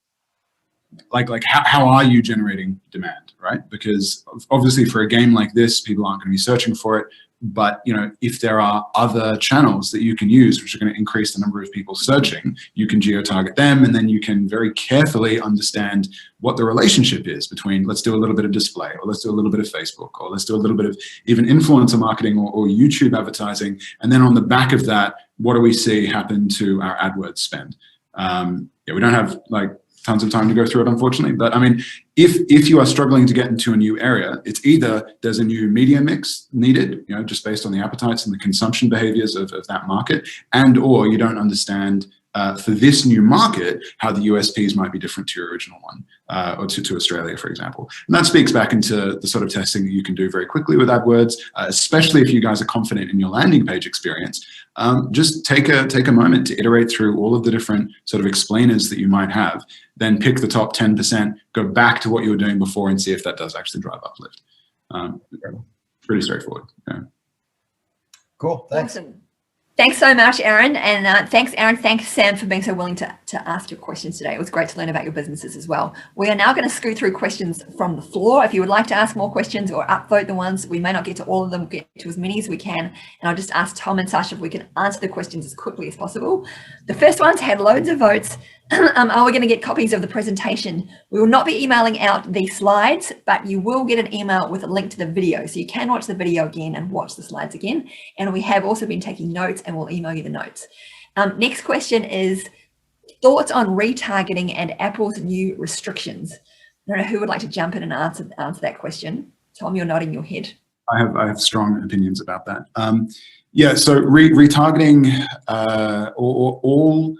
how are you generating demand, right? Because obviously for a game like this, people aren't going to be searching for it. But if there are other channels that you can use, which are going to increase the number of people searching, you can geo-target them, and then you can very carefully understand what the relationship is between, let's do a little bit of display, or let's do a little bit of Facebook, or let's do a little bit of even influencer marketing or YouTube advertising. And then on the back of that, what do we see happen to our AdWords spend? We don't have tons of time to go through it, unfortunately. But I mean, if you are struggling to get into a new area, it's either there's a new media mix needed, just based on the appetites and the consumption behaviors of that market, and or you don't understand for this new market how the USPs might be different to your original one, or to Australia, for example. And that speaks back into the sort of testing that you can do very quickly with AdWords, especially if you guys are confident in your landing page experience. Just take a moment to iterate through all of the different sort of explainers that you might have, then pick the top 10%, go back to what you were doing before, and see if that does actually drive uplift. Pretty straightforward. Yeah. Cool. Thanks. Awesome. Thanks so much, Eran. And thanks, Eran. Thanks, Sam, for being so willing to ask your questions today. It was great to learn about your businesses as well. We are now going to scoot through questions from the floor. If you would like to ask more questions or upvote the ones, we may not get to all of them, we'll get to as many as we can. And I'll just ask Tom and Sasha if we can answer the questions as quickly as possible. The first ones had loads of votes. Are we going to get copies of the presentation? We will not be emailing out the slides, but you will get an email with a link to the video. So you can watch the video again and watch the slides again. And we have also been taking notes and we'll email you the notes. Next question is thoughts on retargeting and Apple's new restrictions. I don't know who would like to jump in and answer that question. Tom, you're nodding your head. I have strong opinions about that. Yeah, so retargeting or all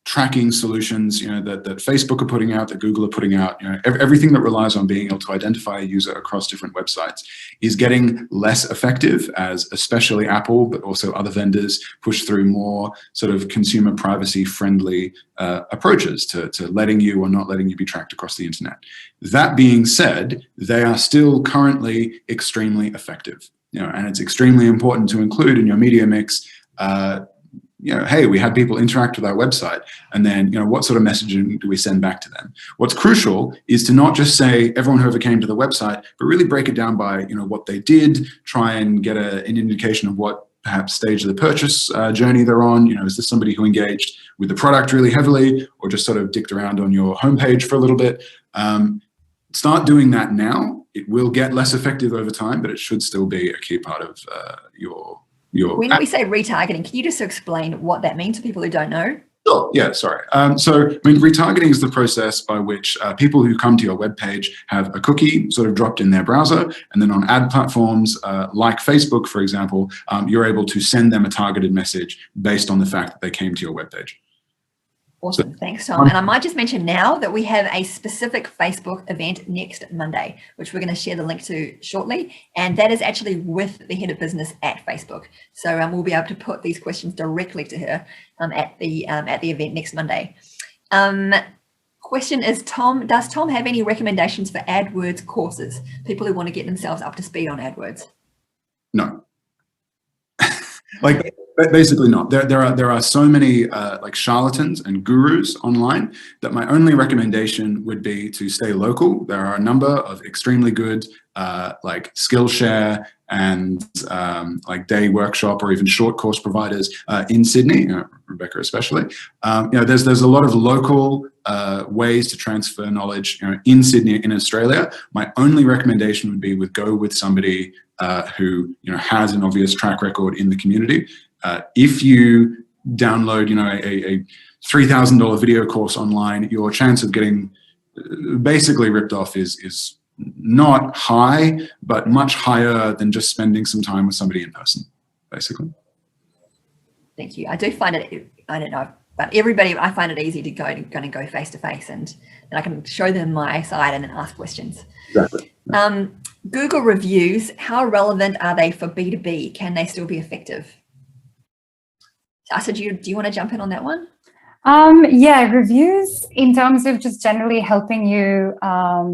tracking solutions, that Facebook are putting out, that Google are putting out, everything that relies on being able to identify a user across different websites is getting less effective as especially Apple, but also other vendors push through more sort of consumer privacy friendly approaches to letting you or not letting you be tracked across the internet. That being said, they are still currently extremely effective, and it's extremely important to include in your media mix hey, we had people interact with our website, and then, what sort of messaging do we send back to them? What's crucial is to not just say everyone who ever came to the website, but really break it down by, what they did, try and get an indication of what perhaps stage of the purchase journey they're on. Is this somebody who engaged with the product really heavily or just sort of dicked around on your homepage for a little bit? Start doing that now. It will get less effective over time, but it should still be a key part of your when we say retargeting, can you just explain what that means to people who don't know? Sure. Yeah, sorry. So, retargeting is the process by which people who come to your webpage have a cookie sort of dropped in their browser, and then on ad platforms like Facebook, for example, you're able to send them a targeted message based on the fact that they came to your webpage. Awesome. Thanks, Tom. And I might just mention now that we have a specific Facebook event next Monday, which we're going to share the link to shortly. And that is actually with the head of business at Facebook. So we'll be able to put these questions directly to her at the event next Monday. Question is, does Tom have any recommendations for AdWords courses? People who want to get themselves up to speed on AdWords? No. Basically not. There are so many charlatans and gurus online that my only recommendation would be to stay local. There are a number of extremely good Skillshare and day workshop or even short course providers in Sydney, Rebecca especially. There's a lot of local ways to transfer knowledge in Sydney, in Australia. My only recommendation would be go with somebody who has an obvious track record in the community. If you download a $3,000 video course online, your chance of getting basically ripped off is not high, but much higher than just spending some time with somebody in person, basically. Thank you. I do find it, I don't know, but everybody, I find it easy to go face to face, and I can show them my side and then ask questions. Exactly. Google reviews, how relevant are they for B2B? Can they still be effective? Sasha, do you want to jump in on that one? Yeah, reviews in terms of just generally helping you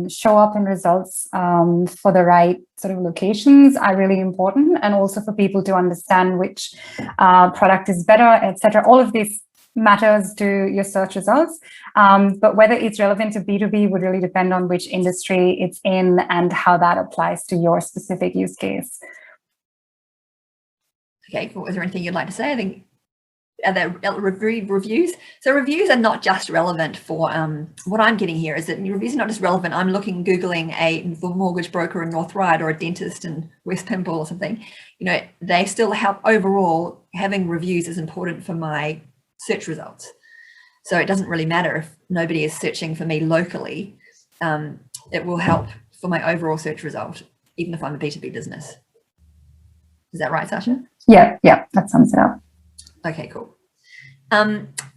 show up in results for the right sort of locations are really important, and also for people to understand which product is better, etc. All of this matters to your search results, but whether it's relevant to B2B would really depend on which industry it's in and how that applies to your specific use case. Okay, cool. Is there anything you'd like to say? I think reviews. So reviews are not just relevant for what I'm getting here is that reviews are not just relevant. I'm Googling a mortgage broker in North Ryde or a dentist in West Pymble or something. They still help. Overall, having reviews is important for my search results. So it doesn't really matter if nobody is searching for me locally. It will help for my overall search result, even if I'm a B2B business. Is that right, Sasha? Yeah, that sums it up. Okay, cool.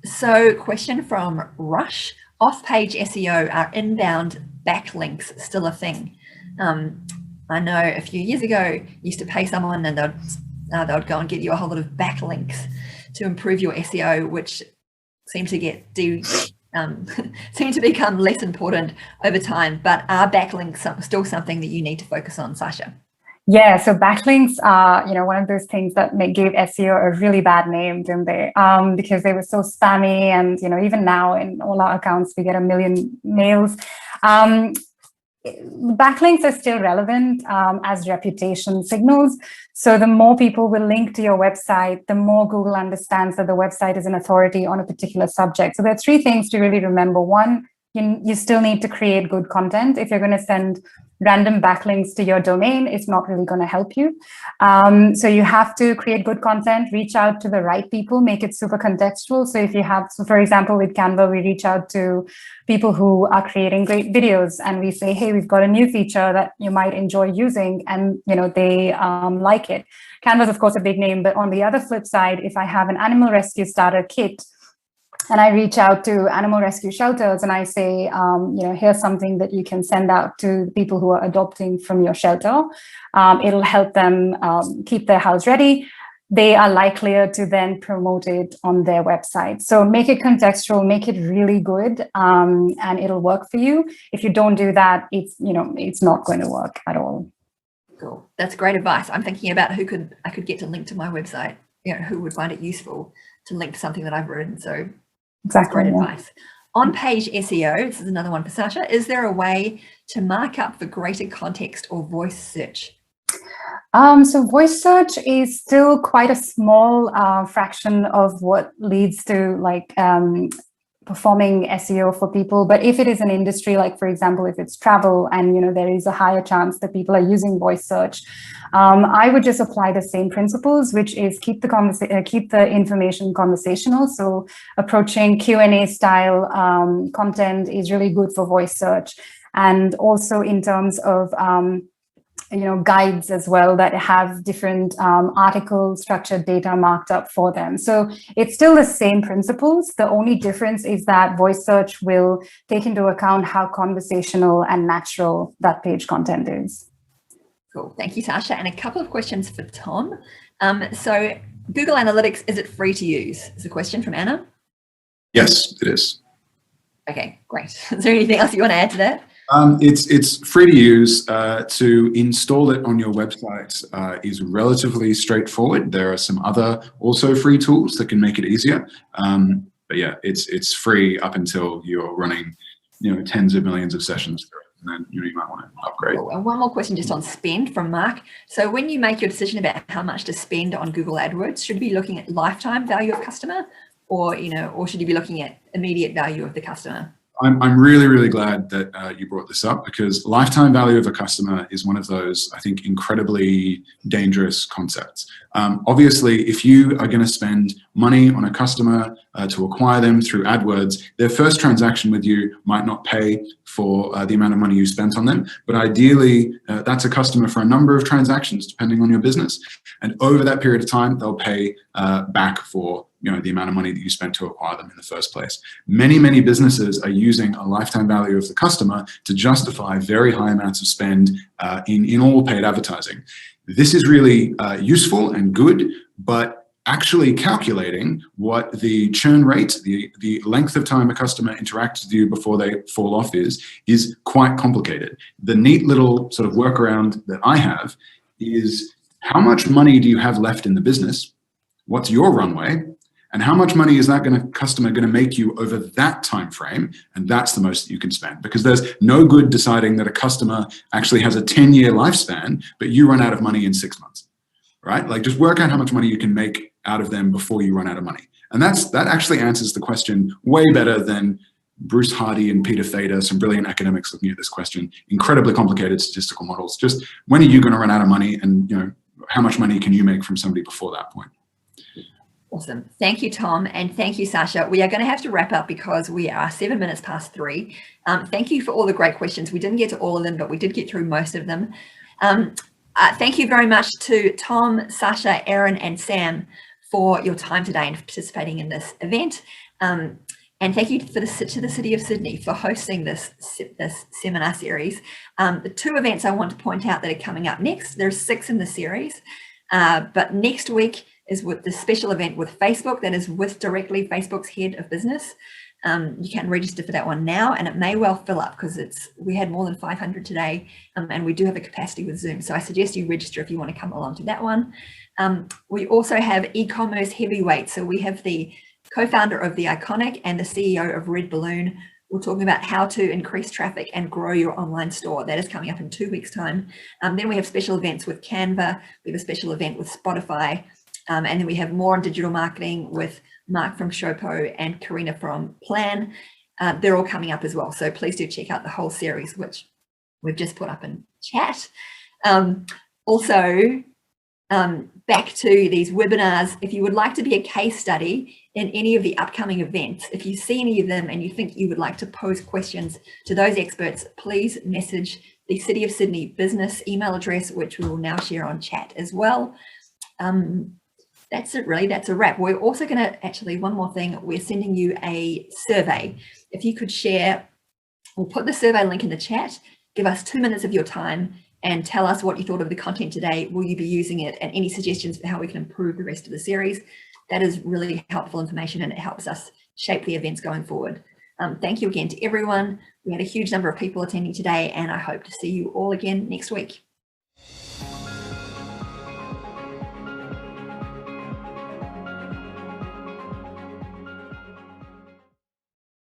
So question from Rush, off-page SEO, are inbound backlinks still a thing? I know a few years ago, you used to pay someone and they'd go and get you a whole lot of backlinks to improve your SEO, which seem to become less important over time. But are backlinks still something that you need to focus on, Sasha? Yeah, so backlinks are, one of those things that gave SEO a really bad name, didn't they? Because they were so spammy, and even now in all our accounts we get a million mails. Backlinks are still relevant as reputation signals. So the more people will link to your website, the more Google understands that the website is an authority on a particular subject. So there are three things to really remember. One, you still need to create good content. If you're going to send random backlinks to your domain, it's not really going to help you. So you have to create good content, reach out to the right people, make it super contextual. So if you have, for example, with Canva, we reach out to people who are creating great videos and we say, hey, we've got a new feature that you might enjoy using, and they like it. Canva is, of course, a big name, but on the other flip side, if I have an animal rescue starter kit, and I reach out to animal rescue shelters and I say, here's something that you can send out to people who are adopting from your shelter. It'll help them keep their house ready. They are likelier to then promote it on their website. So make it contextual, make it really good, and it'll work for you. If you don't do that, it's not going to work at all. Cool. That's great advice. I'm thinking about I could get to link to my website. Who would find it useful to link to something that I've written. So exactly, great advice. On page SEO, this is another one for Sasha. Is there a way to mark up for greater context or voice search? So voice search is still quite a small fraction of what leads to performing SEO for people. But if it is an industry, like for example, if it's travel and there is a higher chance that people are using voice search, I would just apply the same principles, which is keep the information conversational. So approaching Q&A style content is really good for voice search. And also in terms of guides as well that have different article structured data marked up for them. So it's still the same principles. The only difference is that voice search will take into account how conversational and natural that page content is. Cool. Thank you, Sasha. And a couple of questions for Tom. So Google Analytics, is it free to use? Is a question from Anna. Yes, it is. Okay, great. Is there anything else you want to add to that? It's free to use. To install it on your website is relatively straightforward. There are some other also free tools that can make it easier. But yeah, it's free up until you're running, tens of millions of sessions through it, and then you might want to upgrade. Cool. And one more question just on spend from Mark. So when you make your decision about how much to spend on Google AdWords, should you be looking at lifetime value of customer, or should you be looking at immediate value of the customer? I'm really, really glad that you brought this up, because lifetime value of a customer is one of those, I think, incredibly dangerous concepts. Obviously, if you are going to spend money on a customer to acquire them through AdWords, their first transaction with you might not pay for the amount of money you spent on them. But ideally, that's a customer for a number of transactions, depending on your business. And over that period of time, they'll pay back for the amount of money that you spent to acquire them in the first place. Many, many businesses are using a lifetime value of the customer to justify very high amounts of spend in all paid advertising. This is really useful and good, but actually calculating what the churn rate, the length of time a customer interacts with you before they fall off is quite complicated. The neat little sort of workaround that I have is, how much money do you have left in the business? What's your runway? And how much money is that customer going to make you over that time frame? And that's the most that you can spend, because there's no good deciding that a customer actually has a 10-year lifespan, but you run out of money in 6 months, right? Like, just work out how much money you can make out of them before you run out of money. And that actually answers the question way better than Bruce Hardy and Peter Fader, some brilliant academics looking at this question. Incredibly complicated statistical models. Just when are you going to run out of money, and how much money can you make from somebody before that point? Awesome. Thank you, Tom. And thank you, Sasha. We are going to have to wrap up because we are 7 minutes past 3. Thank you for all the great questions. We didn't get to all of them, but we did get through most of them. Thank you very much to Tom, Sasha, Eran, and Sam for your time today and participating in this event. And thank you to the City of Sydney for hosting this seminar series. The 2 events I want to point out that are coming up next, there's 6 in the series, but next week is with the special event with Facebook that is with directly Facebook's head of business. You can register for that one now, and it may well fill up because we had more than 500 today, and we do have a capacity with Zoom. So I suggest you register if you want to come along to that one. We also have e-commerce heavyweight. So we have the co-founder of The Iconic and the CEO of Red Balloon. We're talking about how to increase traffic and grow your online store. That is coming up in 2 weeks' time. Then we have special events with Canva. We have a special event with Spotify. And then we have more on digital marketing with Mark from Shopo and Karina from Plan. They're all coming up as well. So please do check out the whole series, which we've just put up in chat. Also, back to these webinars, if you would like to be a case study in any of the upcoming events, if you see any of them and you think you would like to pose questions to those experts, please message the City of Sydney business email address, which we will now share on chat as well. That's it really, that's a wrap. We're also going to, actually one more thing, we're sending you a survey. If you could share, we'll put the survey link in the chat, give us 2 minutes of your time and tell us what you thought of the content today. Will you be using it, and any suggestions for how we can improve the rest of the series? That is really helpful information, and it helps us shape the events going forward. Thank you again to everyone. We had a huge number of people attending today, and I hope to see you all again next week.